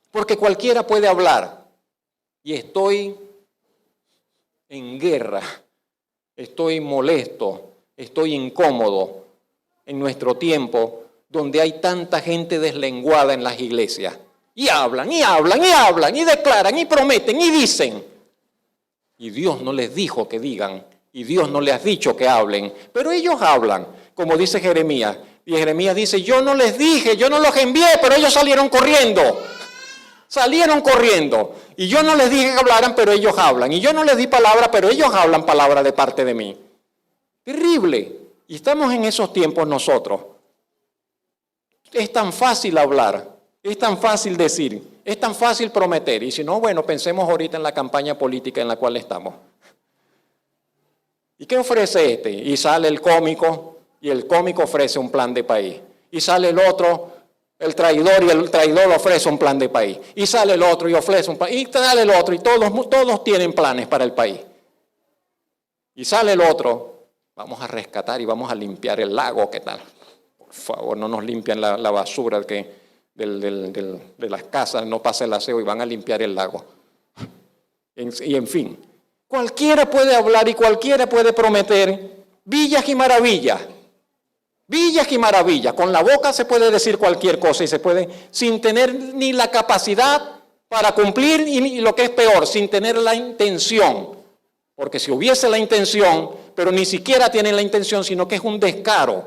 Porque cualquiera puede hablar. Y estoy en guerra. Estoy molesto. Estoy incómodo en nuestro tiempo, donde hay tanta gente deslenguada en las iglesias. Y hablan, y hablan, y hablan, y declaran, y prometen, y dicen. Y Dios no les dijo que digan, y Dios no les ha dicho que hablen, pero ellos hablan, como dice Jeremías. Y Jeremías dice: yo no les dije, yo no los envié, pero ellos salieron corriendo. Salieron corriendo. Y yo no les dije que hablaran, pero ellos hablan. Y yo no les di palabra, pero ellos hablan palabra de parte de mí. Terrible. Y estamos en esos tiempos nosotros. Es tan fácil hablar. Es tan fácil decir, es tan fácil prometer. Y si no, bueno, pensemos ahorita en la campaña política en la cual estamos. ¿Y qué ofrece este? Y sale el cómico, y el cómico ofrece un plan de país. Y sale el otro, el traidor, y el traidor ofrece un plan de país. Y sale el otro y ofrece un plan. Y sale el otro, y todos tienen planes para el país. Y sale el otro: vamos a rescatar y vamos a limpiar el lago, ¿qué tal? Por favor, no nos limpian la basura de las casas, no pasa el aseo y van a limpiar el lago. Y en fin, cualquiera puede hablar y cualquiera puede prometer villas y maravillas. Villas y maravillas. Con la boca se puede decir cualquier cosa y se puede, sin tener ni la capacidad para cumplir, y lo que es peor, sin tener la intención. Porque si hubiese la intención, pero ni siquiera tienen la intención, sino que es un descaro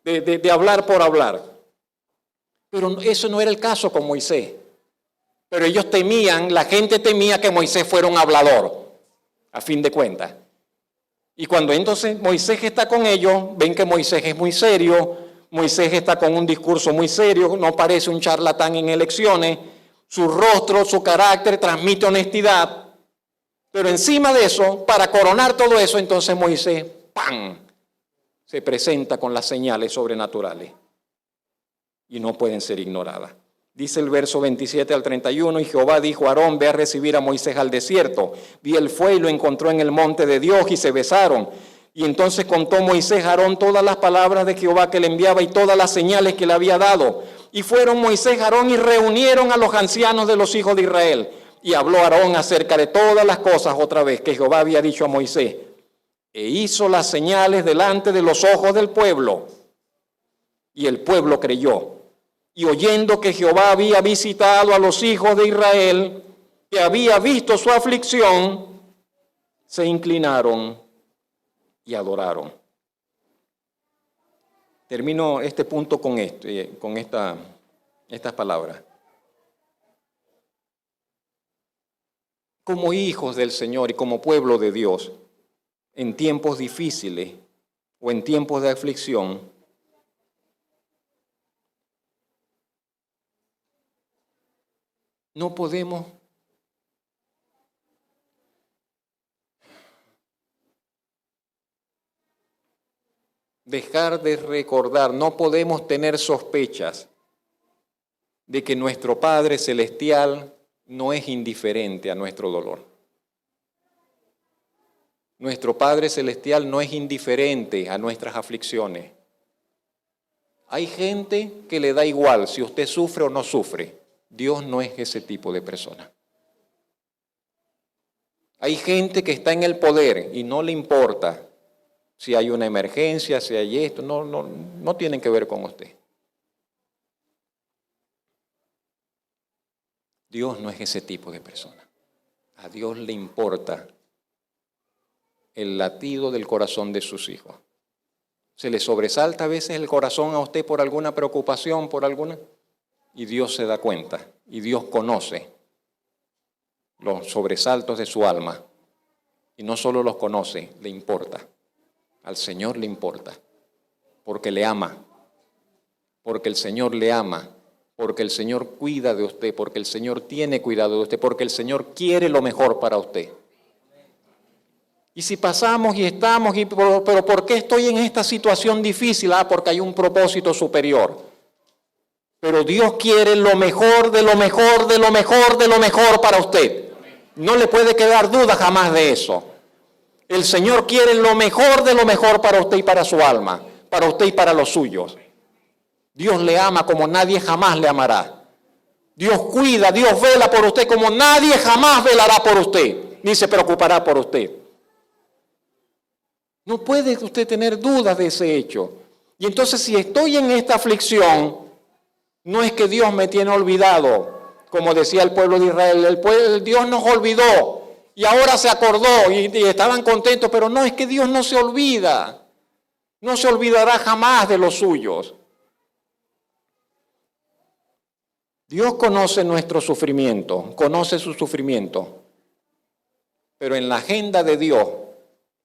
de hablar por hablar. Pero eso no era el caso con Moisés. Pero ellos temían, la gente temía que Moisés fuera un hablador, a fin de cuentas. Y cuando entonces Moisés está con ellos, ven que Moisés es muy serio, Moisés está con un discurso muy serio, no parece un charlatán en elecciones, su rostro, su carácter transmite honestidad. Pero encima de eso, para coronar todo eso, entonces Moisés, ¡pam!, se presenta con las señales sobrenaturales y no pueden ser ignoradas. Dice el verso 27 al 31, y Jehová dijo a Aarón, ve a recibir a Moisés al desierto. Y él fue y lo encontró en el monte de Dios y se besaron. Y entonces contó Moisés a Aarón todas las palabras de Jehová que le enviaba y todas las señales que le había dado. Y fueron Moisés y Aarón y reunieron a los ancianos de los hijos de Israel. Y habló Aarón acerca de todas las cosas otra vez que Jehová había dicho a Moisés. E hizo las señales delante de los ojos del pueblo. Y el pueblo creyó. Y oyendo que Jehová había visitado a los hijos de Israel, que había visto su aflicción, se inclinaron y adoraron. Termino este punto con estas palabras. Como hijos del Señor y como pueblo de Dios, en tiempos difíciles o en tiempos de aflicción, no podemos dejar de recordar, no podemos tener sospechas de que nuestro Padre Celestial no es indiferente a nuestro dolor. Nuestro Padre Celestial no es indiferente a nuestras aflicciones. Hay gente que le da igual si usted sufre o no sufre. Dios no es ese tipo de persona. Hay gente que está en el poder y no le importa si hay una emergencia, si hay esto, no tienen que ver con usted. Dios no es ese tipo de persona. A Dios le importa el latido del corazón de sus hijos. Se le sobresalta a veces el corazón a usted por alguna preocupación, y Dios se da cuenta, y Dios conoce los sobresaltos de su alma. Y no solo los conoce, le importa. Al Señor le importa, porque le ama, porque el Señor le ama, porque el Señor cuida de usted, porque el Señor tiene cuidado de usted, porque el Señor quiere lo mejor para usted. Y si pasamos y estamos, pero ¿por qué estoy en esta situación difícil? Porque hay un propósito superior. Pero Dios quiere lo mejor, de lo mejor, de lo mejor, de lo mejor para usted. No le puede quedar duda jamás de eso. El Señor quiere lo mejor de lo mejor para usted y para su alma, para usted y para los suyos. Dios le ama como nadie jamás le amará. Dios cuida, Dios vela por usted como nadie jamás velará por usted, ni se preocupará por usted. No puede usted tener dudas de ese hecho. Y entonces, si estoy en esta aflicción, no es que Dios me tiene olvidado, como decía el pueblo de Israel. Dios nos olvidó y ahora se acordó y estaban contentos, pero no, es que Dios no se olvida. No se olvidará jamás de los suyos. Dios conoce nuestro sufrimiento, conoce su sufrimiento, pero en la agenda de Dios,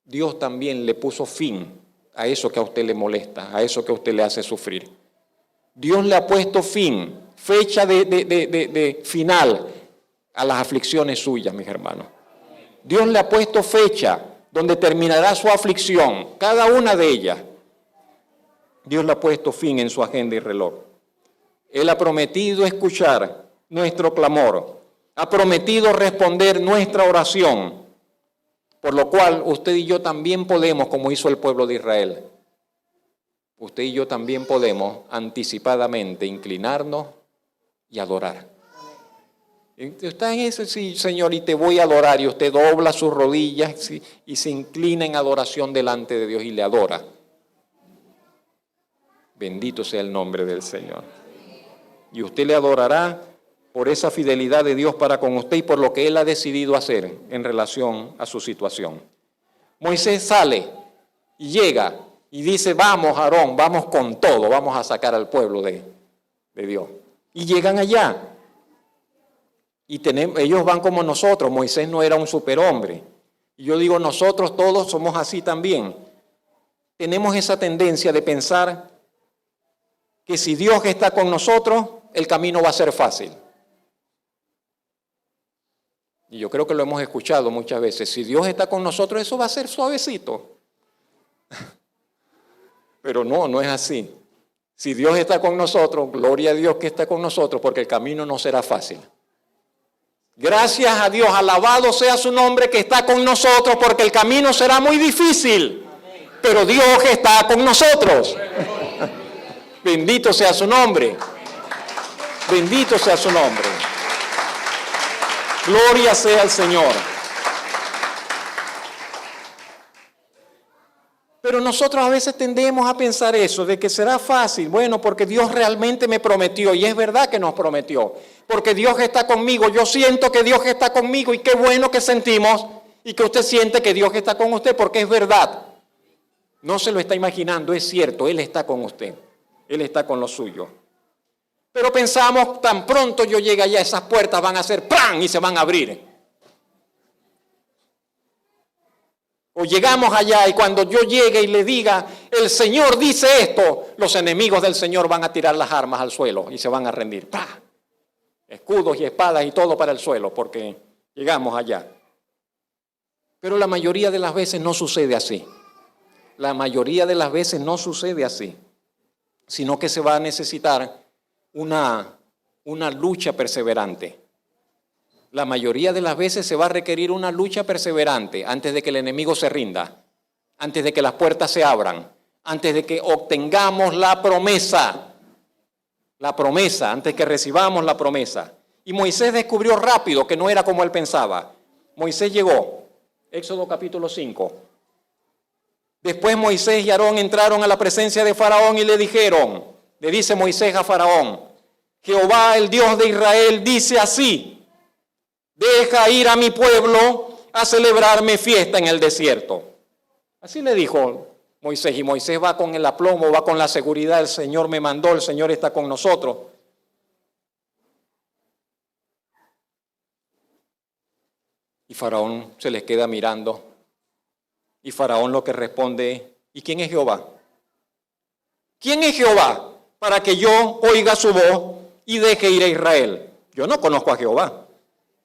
Dios también le puso fin a eso que a usted le molesta, a eso que a usted le hace sufrir. Dios le ha puesto fin, fecha de final a las aflicciones suyas, mis hermanos. Dios le ha puesto fecha donde terminará su aflicción, cada una de ellas. Dios le ha puesto fin en su agenda y reloj. Él ha prometido escuchar nuestro clamor, ha prometido responder nuestra oración, por lo cual usted y yo también podemos, como hizo el pueblo de Israel, usted y yo también podemos anticipadamente inclinarnos y adorar. Está en eso, sí, Señor, y te voy a adorar, y usted dobla sus rodillas y se inclina en adoración delante de Dios y le adora. Bendito sea el nombre del Señor. Y usted le adorará por esa fidelidad de Dios para con usted y por lo que Él ha decidido hacer en relación a su situación. Moisés sale y llega y dice, vamos, Aarón, vamos con todo, vamos a sacar al pueblo de Dios. Y llegan allá. Y ellos van como nosotros. Moisés no era un superhombre. Y yo digo, nosotros todos somos así también. Tenemos esa tendencia de pensar que si Dios está con nosotros, el camino va a ser fácil. Y yo creo que lo hemos escuchado muchas veces. Si Dios está con nosotros, eso va a ser suavecito. Pero no es así. Si Dios está con nosotros, gloria a Dios que está con nosotros, porque el camino no será fácil. Gracias a Dios, alabado sea su nombre que está con nosotros, porque el camino será muy difícil. Pero Dios está con nosotros. Bendito sea su nombre. Bendito sea su nombre. Gloria sea al Señor. Pero nosotros a veces tendemos a pensar eso, de que será fácil. Bueno, porque Dios realmente me prometió, y es verdad que nos prometió. Porque Dios está conmigo, yo siento que Dios está conmigo, y qué bueno que sentimos, y que usted siente que Dios está con usted, porque es verdad. No se lo está imaginando, es cierto, Él está con usted. Él está con lo suyo. Pero pensamos, tan pronto yo llegue allá, esas puertas van a hacer ¡pran! Y se van a abrir. O llegamos allá y cuando yo llegue y le diga, el Señor dice esto, los enemigos del Señor van a tirar las armas al suelo y se van a rendir. ¡Pah! Escudos y espadas y todo para el suelo, porque llegamos allá. Pero la mayoría de las veces no sucede así. La mayoría de las veces no sucede así, sino que se va a necesitar una lucha perseverante. La mayoría de las veces se va a requerir una lucha perseverante antes de que el enemigo se rinda, antes de que las puertas se abran, antes de que obtengamos la promesa, antes que recibamos la promesa. Y Moisés descubrió rápido que no era como él pensaba. Moisés llegó, Éxodo capítulo 5. Después Moisés y Aarón entraron a la presencia de Faraón y le dijeron, le dice Moisés a Faraón, Jehová el Dios de Israel dice así, deja ir a mi pueblo a celebrarme fiesta en el desierto. Así le dijo Moisés, y Moisés va con el aplomo, va con la seguridad, el Señor me mandó, el Señor está con nosotros. Y Faraón se les queda mirando, y Faraón lo que responde, ¿y quién es Jehová? ¿Quién es Jehová para que yo oiga su voz y deje ir a Israel? Yo no conozco a Jehová.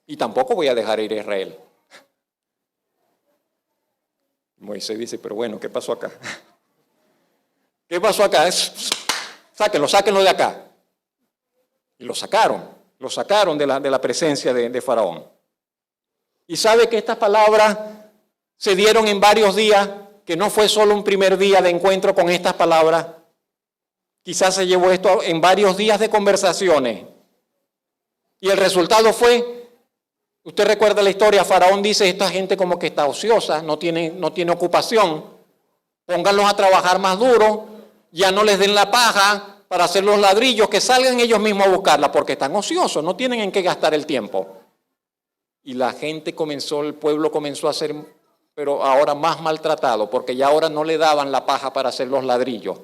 Y tampoco voy a dejar ir a Israel. Moisés dice, pero bueno, ¿qué pasó acá? ¿Qué pasó acá? Sáquenlo de acá. Y lo sacaron de la presencia de Faraón. Y sabe que estas palabras se dieron en varios días, que no fue solo un primer día de encuentro con estas palabras. Quizás se llevó esto en varios días de conversaciones. Y el resultado fue, usted recuerda la historia, Faraón dice, esta gente como que está ociosa, no tiene ocupación, pónganlos a trabajar más duro, ya no les den la paja para hacer los ladrillos, que salgan ellos mismos a buscarla, porque están ociosos, no tienen en qué gastar el tiempo. Y la gente el pueblo comenzó a ser, pero ahora más maltratado, porque ya ahora no le daban la paja para hacer los ladrillos.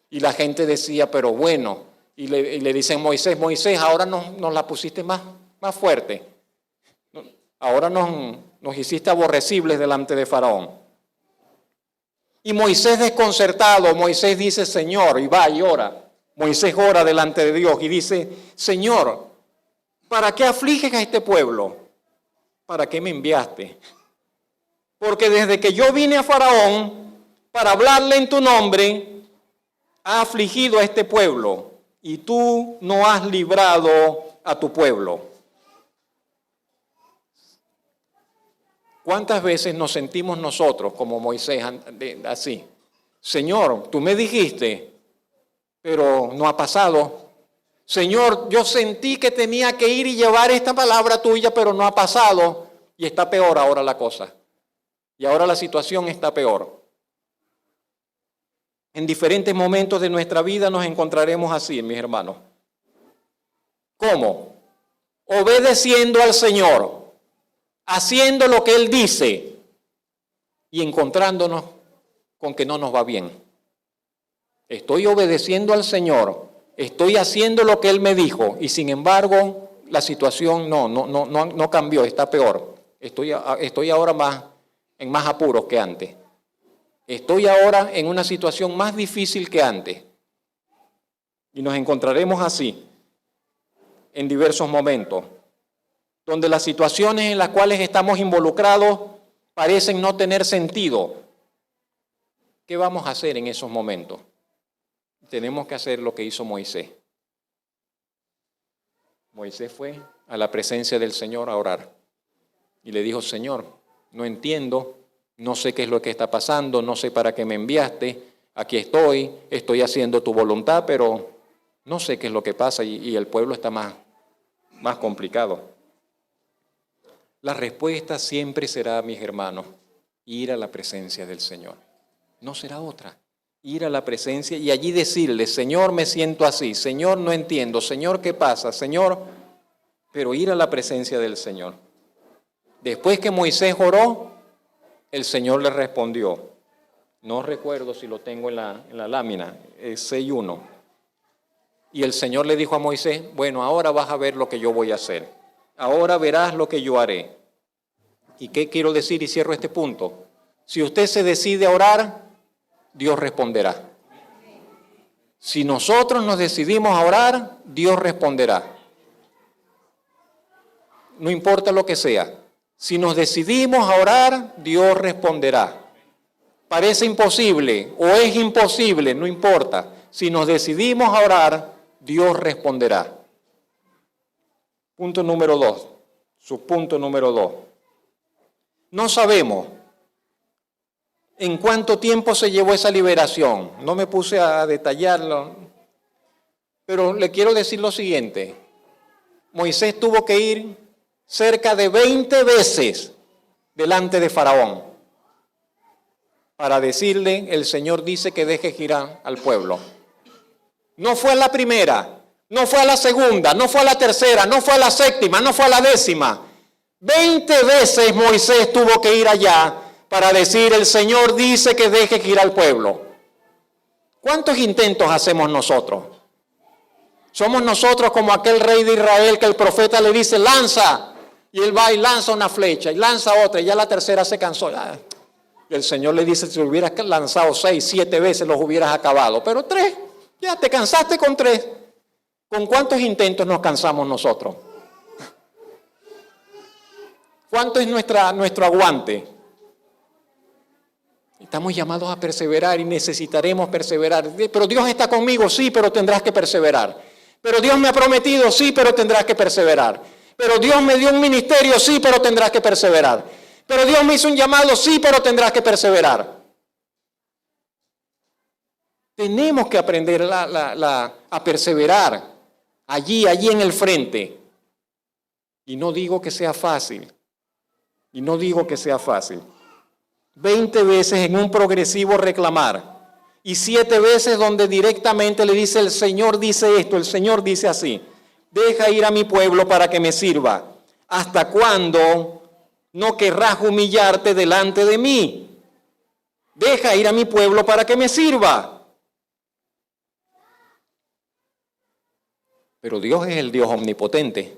Y la gente decía, pero bueno, y le dicen, Moisés, ahora nos la pusiste más fuerte. Ahora nos hiciste aborrecibles delante de Faraón. Y Moisés desconcertado, Moisés dice, Señor, y va y ora. Moisés ora delante de Dios y dice, Señor, ¿para qué afliges a este pueblo? ¿Para qué me enviaste? Porque desde que yo vine a Faraón para hablarle en tu nombre, ha afligido a este pueblo y tú no has librado a tu pueblo. ¿Cuántas veces nos sentimos nosotros como Moisés así? Señor, tú me dijiste, pero no ha pasado. Señor, yo sentí que tenía que ir y llevar esta palabra tuya, pero no ha pasado. Y está peor ahora la cosa. Y ahora la situación está peor. En diferentes momentos de nuestra vida nos encontraremos así, mis hermanos. ¿Cómo? Obedeciendo al Señor, haciendo lo que Él dice y encontrándonos con que no nos va bien. Estoy obedeciendo al Señor, estoy haciendo lo que Él me dijo y sin embargo la situación no cambió, está peor. Estoy ahora en más apuros que antes. Estoy ahora en una situación más difícil que antes. Y nos encontraremos así en diversos momentos, donde las situaciones en las cuales estamos involucrados parecen no tener sentido. ¿Qué vamos a hacer en esos momentos? Tenemos que hacer lo que hizo Moisés. Moisés fue a la presencia del Señor a orar y le dijo: Señor, no entiendo, no sé qué es lo que está pasando, no sé para qué me enviaste, aquí estoy haciendo tu voluntad, pero no sé qué es lo que pasa y el pueblo está más complicado. La respuesta siempre será, mis hermanos, ir a la presencia del Señor. No será otra. Ir a la presencia y allí decirle: Señor, me siento así, Señor, no entiendo, Señor, ¿qué pasa? Señor, pero ir a la presencia del Señor. Después que Moisés oró, el Señor le respondió. No recuerdo si lo tengo en la lámina, 6:1. Y el Señor le dijo a Moisés: bueno, ahora vas a ver lo que yo voy a hacer. Ahora verás lo que yo haré. ¿Y qué quiero decir? Y cierro este punto. Si usted se decide a orar, Dios responderá. Si nosotros nos decidimos a orar, Dios responderá. No importa lo que sea. Si nos decidimos a orar, Dios responderá. Parece imposible o es imposible, no importa. Si nos decidimos a orar, Dios responderá. Punto número 2. Subpunto número 2. No sabemos en cuánto tiempo se llevó esa liberación. No me puse a detallarlo, pero le quiero decir lo siguiente. Moisés tuvo que ir cerca de 20 veces delante de Faraón para decirle: el Señor dice que deje girar al pueblo. No fue a la primera, no fue a la segunda, no fue a la tercera, no fue a la séptima, no fue a la 10ª. 20 veces Moisés tuvo que ir allá para decir: el Señor dice que deje girar al pueblo. ¿Cuántos intentos hacemos nosotros? Somos nosotros como aquel rey de Israel que el profeta le dice: lanza, y él va y lanza una flecha, y lanza otra, y ya la tercera se cansó. Y el Señor le dice: si hubieras lanzado 6, 7 veces los hubieras acabado, pero 3, ya te cansaste con 3. ¿Con cuántos intentos nos cansamos nosotros? ¿Cuánto es nuestro aguante? Estamos llamados a perseverar y necesitaremos perseverar. Pero Dios está conmigo, sí, pero tendrás que perseverar. Pero Dios me ha prometido, sí, pero tendrás que perseverar. Pero Dios me dio un ministerio, sí, pero tendrás que perseverar. Pero Dios me hizo un llamado, sí, pero tendrás que perseverar. Tenemos que aprender a perseverar allí en el frente. Y no digo que sea fácil. 20 veces en un progresivo reclamar. Y 7 veces donde directamente le dice: el Señor dice esto, el Señor dice así. Deja ir a mi pueblo para que me sirva. ¿Hasta cuándo no querrás humillarte delante de mí? Deja ir a mi pueblo para que me sirva. Pero Dios es el Dios omnipotente.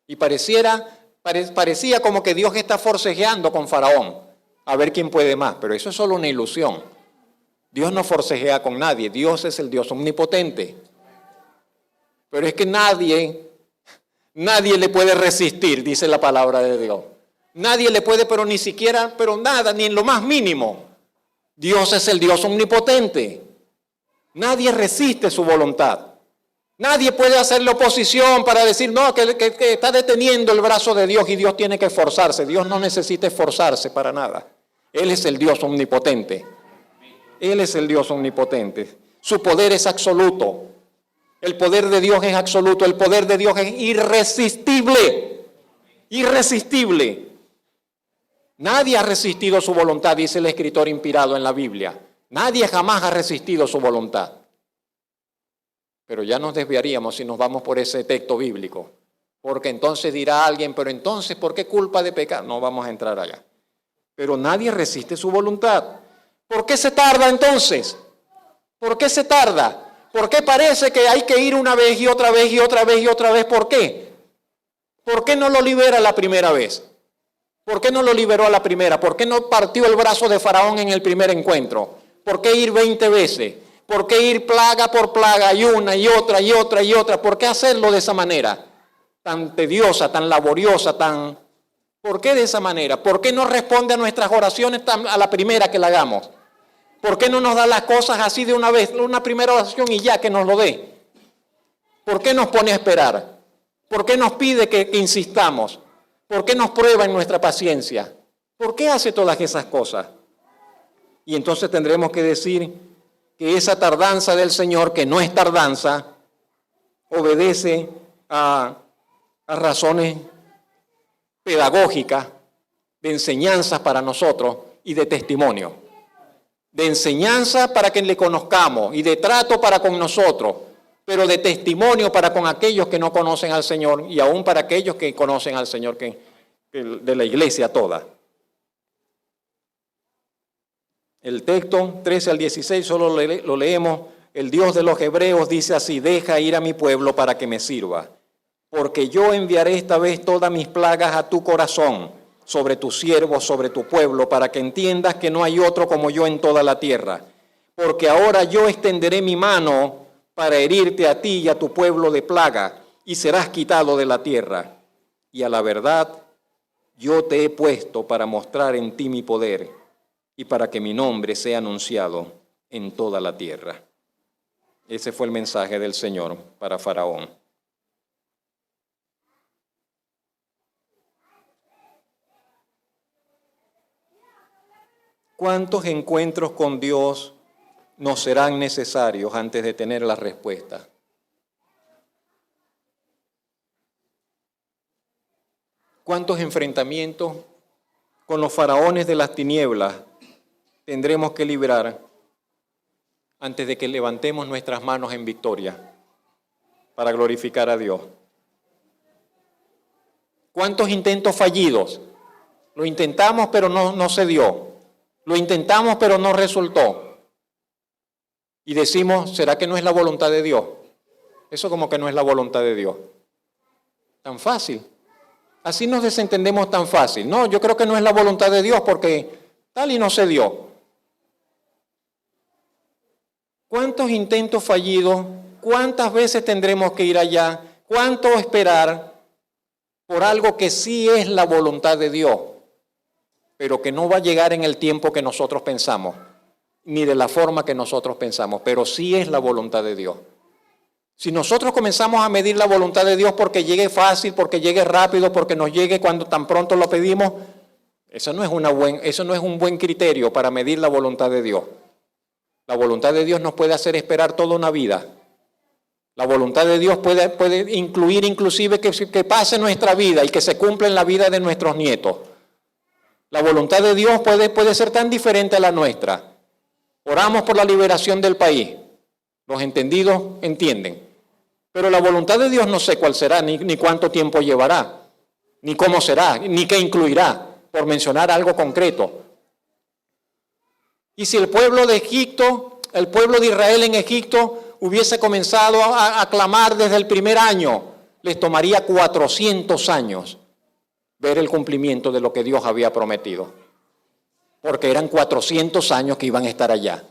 Y parecía como que Dios está forcejeando con Faraón a ver quién puede más, pero eso es solo una ilusión. Dios no forcejea con nadie, Dios es el Dios omnipotente. Pero es que nadie le puede resistir, dice la palabra de Dios. Nadie le puede, pero ni siquiera, pero nada, ni en lo más mínimo. Dios es el Dios omnipotente. Nadie resiste su voluntad. Nadie puede hacerle oposición para decir: no, que está deteniendo el brazo de Dios y Dios tiene que esforzarse. Dios no necesita esforzarse para nada. Él es el Dios omnipotente. Él es el Dios omnipotente. Su poder es absoluto. El poder de Dios es absoluto. El poder de Dios es irresistible. Irresistible. Nadie ha resistido su voluntad, dice el escritor inspirado en la Biblia. Nadie jamás ha resistido su voluntad. Pero ya nos desviaríamos si nos vamos por ese texto bíblico. Porque entonces dirá alguien: pero entonces, ¿por qué culpa de pecar? No vamos a entrar allá. Pero nadie resiste su voluntad. ¿Por qué se tarda entonces? ¿Por qué se tarda? ¿Por qué parece que hay que ir una vez y otra vez y otra vez y otra vez? ¿Por qué? ¿Por qué no lo libera la primera vez? ¿Por qué no lo liberó a la primera? ¿Por qué no partió el brazo de Faraón en el primer encuentro? ¿Por qué ir 20 veces? ¿Por qué ir plaga por plaga y una y otra y otra y otra? ¿Por qué hacerlo de esa manera? Tan tediosa, tan laboriosa, tan... ¿Por qué de esa manera? ¿Por qué no responde a nuestras oraciones a la primera que la hagamos? ¿Por qué no nos da las cosas así de una vez, una primera oración y ya que nos lo dé? ¿Por qué nos pone a esperar? ¿Por qué nos pide que insistamos? ¿Por qué nos prueba en nuestra paciencia? ¿Por qué hace todas esas cosas? Y entonces tendremos que decir que esa tardanza del Señor, que no es tardanza, obedece a razones pedagógicas, de enseñanzas para nosotros y de testimonio. De enseñanza para que le conozcamos y de trato para con nosotros, pero de testimonio para con aquellos que no conocen al Señor y aún para aquellos que conocen al Señor, que de la iglesia toda. El texto 13 al 16 solo lo leemos. El Dios de los hebreos dice así: deja ir a mi pueblo para que me sirva, porque yo enviaré esta vez todas mis plagas a tu corazón, sobre tus siervos, sobre tu pueblo, para que entiendas que no hay otro como yo en toda la tierra. Porque ahora yo extenderé mi mano para herirte a ti y a tu pueblo de plaga, y serás quitado de la tierra. Y a la verdad, yo te he puesto para mostrar en ti mi poder, y para que mi nombre sea anunciado en toda la tierra. Ese fue el mensaje del Señor para Faraón. ¿Cuántos encuentros con Dios nos serán necesarios antes de tener la respuesta? ¿Cuántos enfrentamientos con los faraones de las tinieblas tendremos que librar antes de que levantemos nuestras manos en victoria para glorificar a Dios? ¿Cuántos intentos fallidos? Lo intentamos pero no se dio. Lo intentamos pero no resultó. Y decimos, ¿será que no es la voluntad de Dios? Eso como que no es la voluntad de Dios. Tan fácil. Así nos desentendemos tan fácil. No, yo creo que no es la voluntad de Dios porque tal y no se dio. ¿Cuántos intentos fallidos? ¿Cuántas veces tendremos que ir allá? ¿Cuánto esperar por algo que sí es la voluntad de Dios, pero que no va a llegar en el tiempo que nosotros pensamos, ni de la forma que nosotros pensamos, pero sí es la voluntad de Dios? Si nosotros comenzamos a medir la voluntad de Dios porque llegue fácil, porque llegue rápido, porque nos llegue cuando tan pronto lo pedimos, eso no es un buen criterio para medir la voluntad de Dios. La voluntad de Dios nos puede hacer esperar toda una vida. La voluntad de Dios puede incluir inclusive que pase nuestra vida y que se cumpla en la vida de nuestros nietos. La voluntad de Dios puede ser tan diferente a la nuestra. Oramos por la liberación del país. Los entendidos entienden. Pero la voluntad de Dios no sé cuál será, ni cuánto tiempo llevará, ni cómo será, ni qué incluirá, por mencionar algo concreto. Y si el pueblo de Egipto, el pueblo de Israel en Egipto, hubiese comenzado a clamar desde el primer año, les tomaría 400 años ver el cumplimiento de lo que Dios había prometido. Porque eran 400 años que iban a estar allá.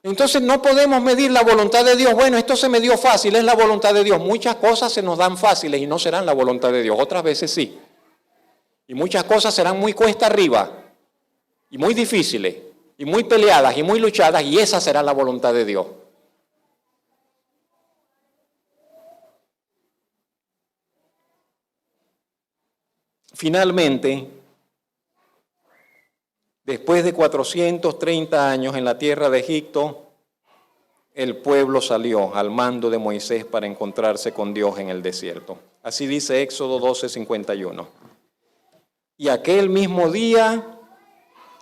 Entonces no podemos medir la voluntad de Dios. Bueno, esto se me dio fácil, es la voluntad de Dios. Muchas cosas se nos dan fáciles y no serán la voluntad de Dios. Otras veces sí. Y muchas cosas serán muy cuesta arriba y muy difíciles y muy peleadas y muy luchadas, y esa será la voluntad de Dios. Finalmente, después de 430 años en la tierra de Egipto, el pueblo salió al mando de Moisés para encontrarse con Dios en el desierto. Así dice Éxodo 12:51. Y aquel mismo día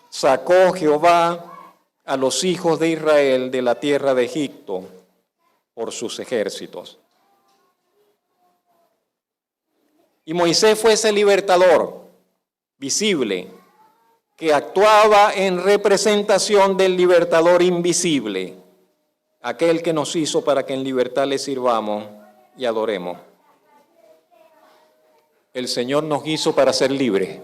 sacó Jehová a los hijos de Israel de la tierra de Egipto por sus ejércitos. Y Moisés fue ese libertador visible que actuaba en representación del libertador invisible, aquel que nos hizo para que en libertad le sirvamos y adoremos. El Señor nos hizo para ser libres.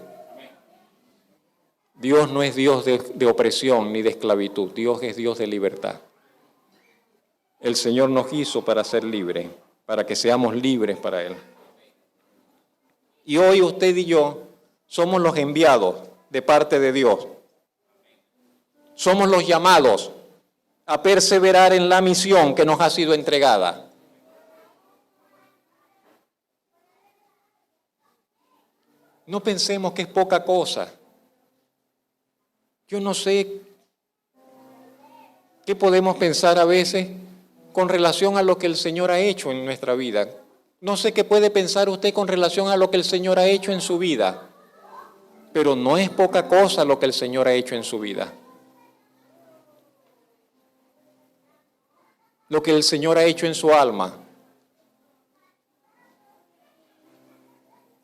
Dios no es Dios de opresión ni de esclavitud. Dios es Dios de libertad. El Señor nos hizo para ser libres, para que seamos libres para Él. Y hoy usted y yo somos los enviados de parte de Dios. Somos los llamados a perseverar en la misión que nos ha sido entregada. No pensemos que es poca cosa. Yo no sé qué podemos pensar a veces con relación a lo que el Señor ha hecho en nuestra vida. No sé qué puede pensar usted con relación a lo que el Señor ha hecho en su vida, pero no es poca cosa lo que el Señor ha hecho en su vida. Lo que el Señor ha hecho en su alma.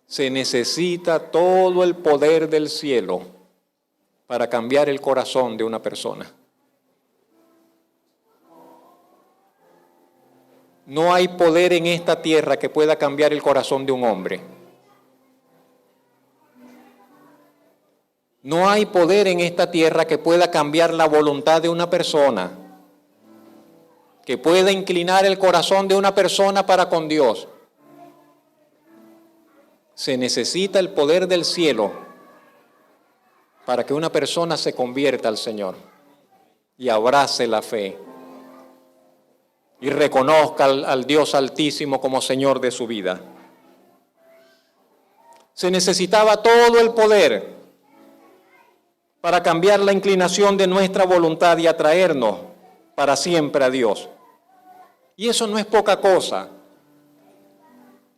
Se necesita todo el poder del cielo para cambiar el corazón de una persona. No hay poder en esta tierra que pueda cambiar el corazón de un hombre. No hay poder en esta tierra que pueda cambiar la voluntad de una persona, que pueda inclinar el corazón de una persona para con Dios. Se necesita el poder del cielo para que una persona se convierta al Señor y abrace la fe y reconozca al Dios Altísimo como Señor de su vida. Se necesitaba todo el poder para cambiar la inclinación de nuestra voluntad y atraernos para siempre a Dios. Y eso no es poca cosa.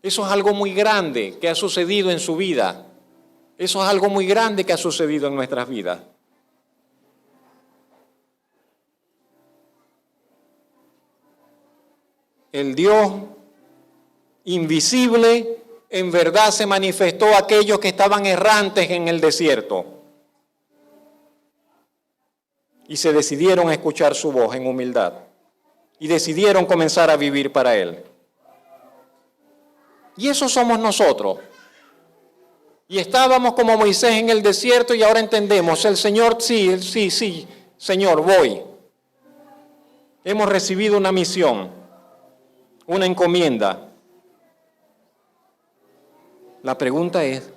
Eso es algo muy grande que ha sucedido en su vida. Eso es algo muy grande que ha sucedido en nuestras vidas. El Dios invisible en verdad se manifestó a aquellos que estaban errantes en el desierto y se decidieron a escuchar su voz en humildad y decidieron comenzar a vivir para Él. Y eso somos nosotros. Y estábamos como Moisés en el desierto y ahora entendemos, el Señor, sí, Señor, voy. Hemos recibido una misión, una encomienda. La pregunta es,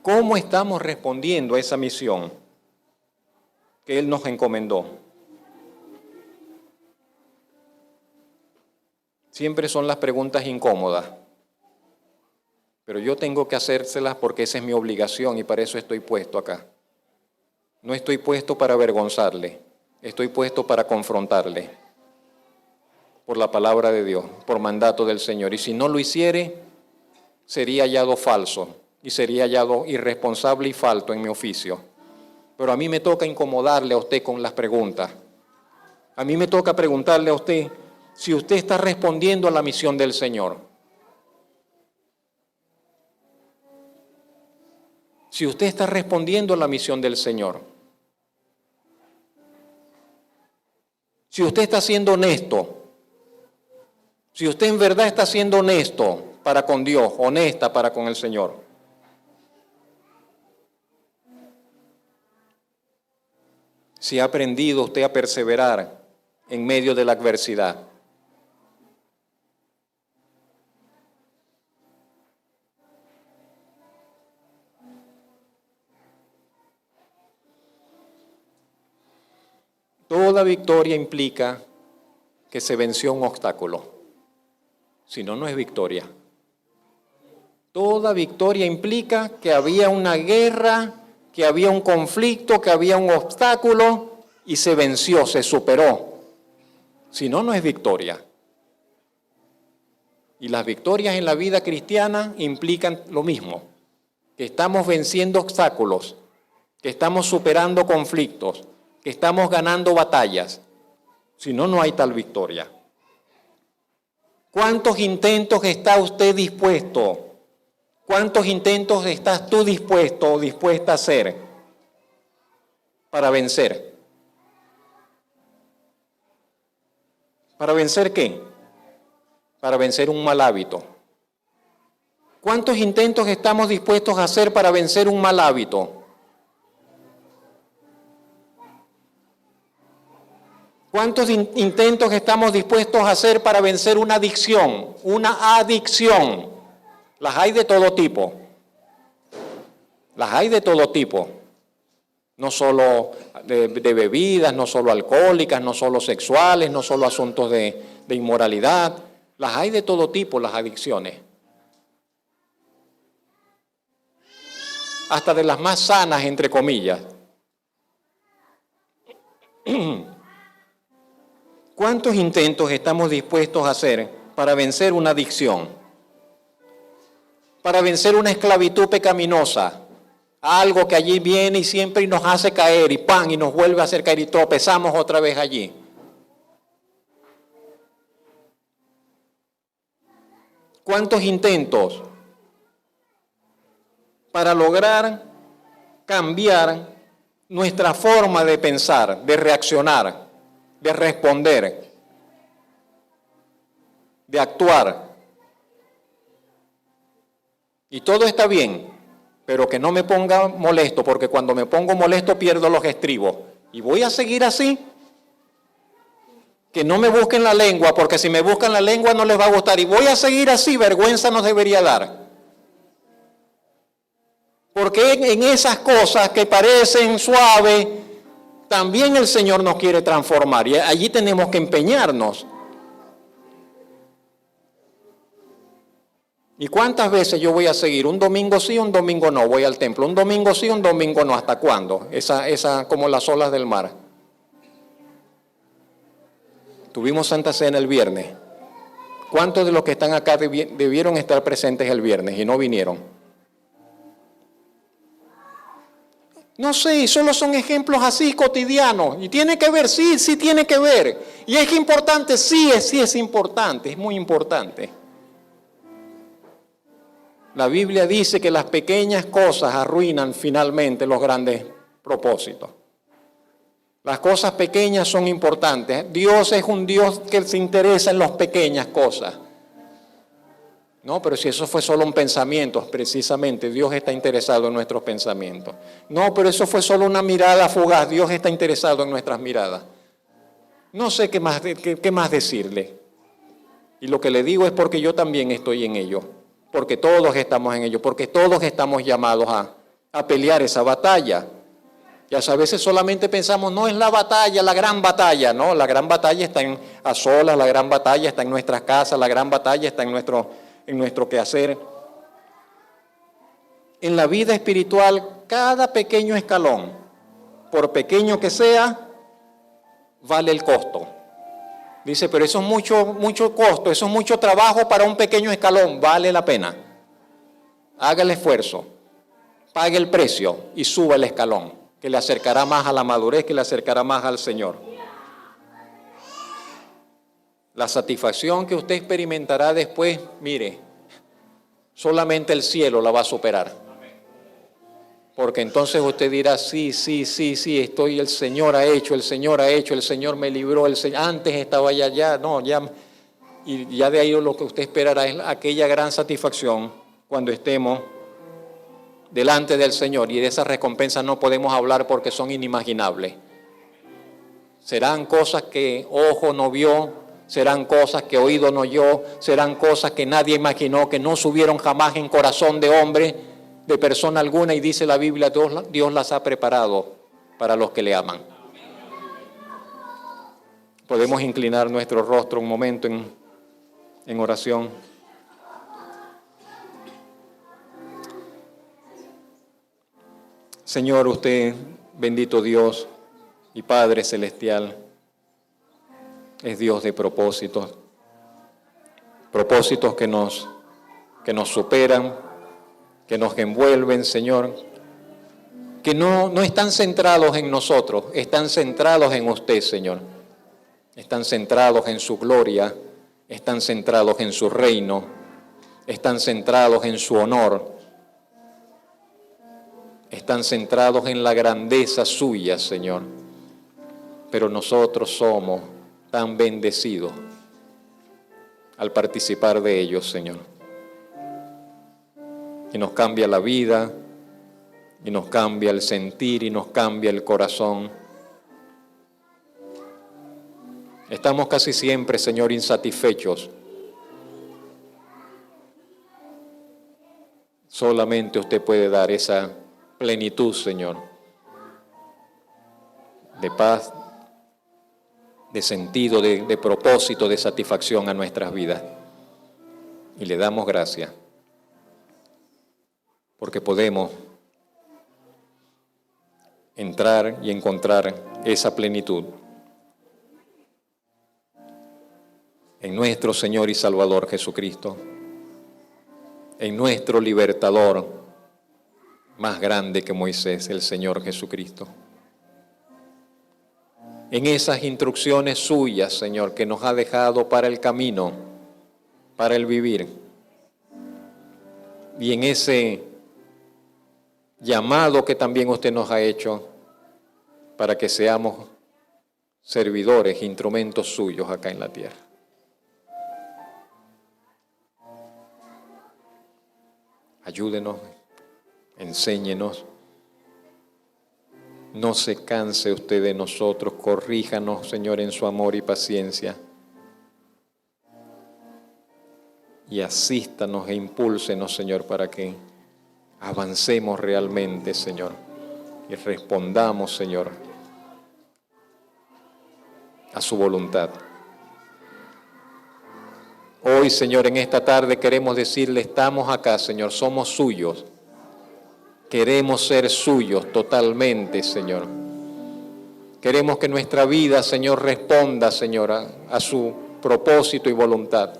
¿cómo estamos respondiendo a esa misión que Él nos encomendó? Siempre son las preguntas incómodas. Pero yo tengo que hacérselas porque esa es mi obligación y para eso estoy puesto acá. No estoy puesto para avergonzarle, estoy puesto para confrontarle por la palabra de Dios, por mandato del Señor. Y si no lo hiciere, sería hallado falso y sería hallado irresponsable y falto en mi oficio. Pero a mí me toca incomodarle a usted con las preguntas. A mí me toca preguntarle a usted si usted está respondiendo a la misión del Señor. Si usted está respondiendo a la misión del Señor, si usted está siendo honesto, si usted en verdad está siendo honesto para con Dios, honesta para con el Señor. Si ha aprendido usted a perseverar en medio de la adversidad. Toda victoria implica que se venció un obstáculo. Si no, no es victoria. Toda victoria implica que había una guerra, que había un conflicto, que había un obstáculo y se venció, se superó. Si no, no es victoria. Y las victorias en la vida cristiana implican lo mismo, que estamos venciendo obstáculos, que estamos superando conflictos, que estamos ganando batallas. Si no, no hay tal victoria. ¿Cuántos intentos está usted dispuesto? ¿Cuántos intentos estás tú dispuesto o dispuesta a hacer para vencer? ¿Para vencer qué? Para vencer un mal hábito. ¿Cuántos intentos estamos dispuestos a hacer para vencer un mal hábito? ¿Cuántos intentos estamos dispuestos a hacer para vencer una adicción? Una adicción. Las hay de todo tipo. Las hay de todo tipo. No solo de bebidas, no solo alcohólicas, no solo sexuales, no solo asuntos de inmoralidad. Las hay de todo tipo, las adicciones. Hasta de las más sanas, entre comillas. ¿Cuántos intentos estamos dispuestos a hacer para vencer una adicción? Para vencer una esclavitud pecaminosa. Algo que allí viene y siempre nos hace caer y ¡pam! Y nos vuelve a hacer caer y tropezamos otra vez allí. ¿Cuántos intentos para lograr cambiar nuestra forma de pensar, de reaccionar, de responder, de actuar? Y todo está bien, pero que no me ponga molesto, porque cuando me pongo molesto pierdo los estribos. Y voy a seguir así. Que no me busquen la lengua, porque si me buscan la lengua no les va a gustar. Y voy a seguir así, vergüenza nos debería dar. Porque en esas cosas que parecen suaves, también el Señor nos quiere transformar. Y allí tenemos que empeñarnos. ¿Y cuántas veces yo voy a seguir? Un domingo sí, un domingo no, voy al templo. Un domingo sí, un domingo no. ¿Hasta cuándo? Esa como las olas del mar. Tuvimos Santa Cena el viernes. ¿Cuántos de los que están acá debieron estar presentes el viernes y no vinieron? No sé, solo son ejemplos así cotidianos. ¿Y tiene que ver? Sí, sí tiene que ver. ¿Y es importante? Sí es importante, es muy importante. La Biblia dice que las pequeñas cosas arruinan finalmente los grandes propósitos. Las cosas pequeñas son importantes. Dios es un Dios que se interesa en las pequeñas cosas. No, pero si eso fue solo un pensamiento, precisamente Dios está interesado en nuestros pensamientos. No, pero eso fue solo una mirada fugaz, Dios está interesado en nuestras miradas. No sé qué más decirle. Y lo que le digo es porque yo también estoy en ello, porque todos estamos en ello, porque todos estamos llamados a pelear esa batalla. Y a veces solamente pensamos, no es la batalla, la gran batalla, no, la gran batalla está a solas, la gran batalla está en nuestras casas, la gran batalla está en nuestro quehacer. En la vida espiritual, cada pequeño escalón, por pequeño que sea, vale el costo. Dice, pero eso es mucho costo, eso es mucho trabajo para un pequeño escalón, vale la pena. Haga el esfuerzo, pague el precio y suba el escalón, que le acercará más a la madurez, que le acercará más al Señor. La satisfacción que usted experimentará después, mire, solamente el cielo la va a superar. Porque entonces usted dirá, sí, el Señor ha hecho, el Señor me libró, antes estaba ya, y ya de ahí lo que usted esperará es aquella gran satisfacción cuando estemos delante del Señor, y de esas recompensas no podemos hablar porque son inimaginables. Serán cosas que ojo no vio, serán cosas que oído no oyó, serán cosas que nadie imaginó, que no subieron jamás en corazón de hombre, de persona alguna, y dice la Biblia, Dios las ha preparado para los que le aman. Podemos inclinar nuestro rostro un momento en oración. Señor, usted, bendito Dios y Padre Celestial, es Dios de propósitos, propósitos que nos superan, que nos envuelven, Señor, que no están centrados en nosotros, están centrados en usted, Señor. Están centrados en su gloria, están centrados en su reino, están centrados en su honor. Están centrados en la grandeza suya, Señor. Pero nosotros somos tan bendecidos al participar de ellos, Señor. Y nos cambia la vida, y nos cambia el sentir, y nos cambia el corazón. Estamos casi siempre, Señor, insatisfechos. Solamente usted puede dar esa plenitud, Señor, de paz, de sentido, de propósito, de satisfacción a nuestras vidas. Y le damos gracias porque podemos entrar y encontrar esa plenitud en nuestro Señor y Salvador Jesucristo, en nuestro libertador más grande que Moisés, el Señor Jesucristo. En esas instrucciones suyas, Señor, que nos ha dejado para el camino, para el vivir. Y en ese llamado que también usted nos ha hecho para que seamos servidores, instrumentos suyos acá en la tierra. Ayúdenos, enséñenos. No se canse usted de nosotros, corríjanos, Señor, en su amor y paciencia. Y asístanos e impúlsenos, Señor, para que avancemos realmente, Señor, y respondamos, Señor, a su voluntad. Hoy, Señor, en esta tarde queremos decirle, estamos acá, Señor, somos suyos. Queremos ser suyos totalmente, Señor. Queremos que nuestra vida, Señor, responda, Señor, a su propósito y voluntad.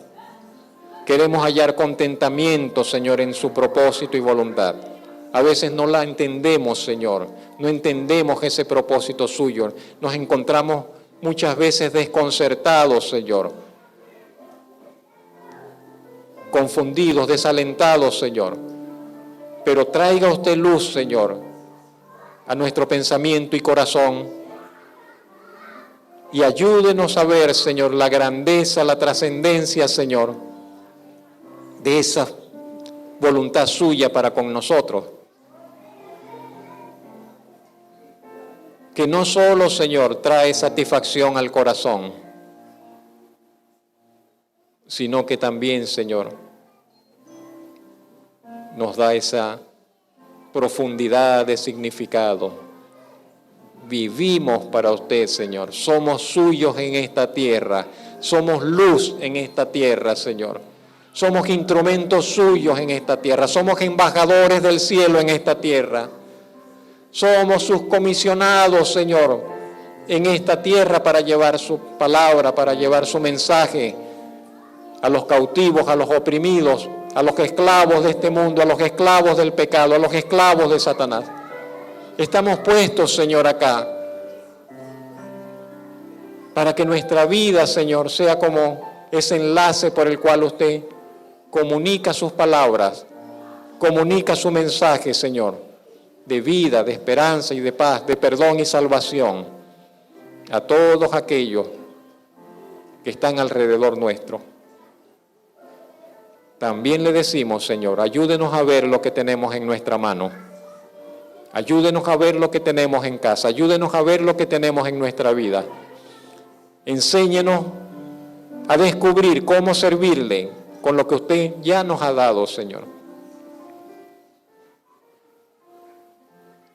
Queremos hallar contentamiento, Señor, en su propósito y voluntad. A veces no la entendemos, Señor. No entendemos ese propósito suyo. Nos encontramos muchas veces desconcertados, Señor. Confundidos, desalentados, Señor. Pero traiga usted luz, Señor, a nuestro pensamiento y corazón. Y ayúdenos a ver, Señor, la grandeza, la trascendencia, Señor, de esa voluntad suya para con nosotros. Que no solo, Señor, trae satisfacción al corazón, sino que también, Señor, nos da esa profundidad de significado. Vivimos para usted, Señor. Somos suyos en esta tierra. Somos luz en esta tierra, Señor. Somos instrumentos suyos en esta tierra. Somos embajadores del cielo en esta tierra. Somos sus comisionados, Señor, en esta tierra para llevar su palabra, para llevar su mensaje a los cautivos, a los oprimidos, a los esclavos de este mundo, a los esclavos del pecado, a los esclavos de Satanás. Estamos puestos, Señor, acá para que nuestra vida, Señor, sea como ese enlace por el cual usted comunica sus palabras, comunica su mensaje, Señor, de vida, de esperanza y de paz, de perdón y salvación a todos aquellos que están alrededor nuestro. También le decimos, Señor, ayúdenos a ver lo que tenemos en nuestra mano. Ayúdenos a ver lo que tenemos en casa. Ayúdenos a ver lo que tenemos en nuestra vida. Enséñenos a descubrir cómo servirle con lo que usted ya nos ha dado, Señor.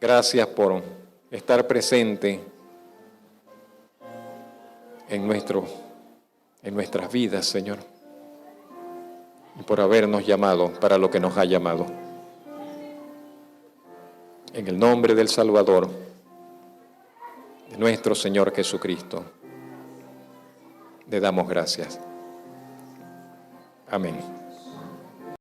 Gracias por estar presente en nuestras vidas, Señor, y por habernos llamado para lo que nos ha llamado. En el nombre del Salvador, de nuestro Señor Jesucristo, le damos gracias. Amén.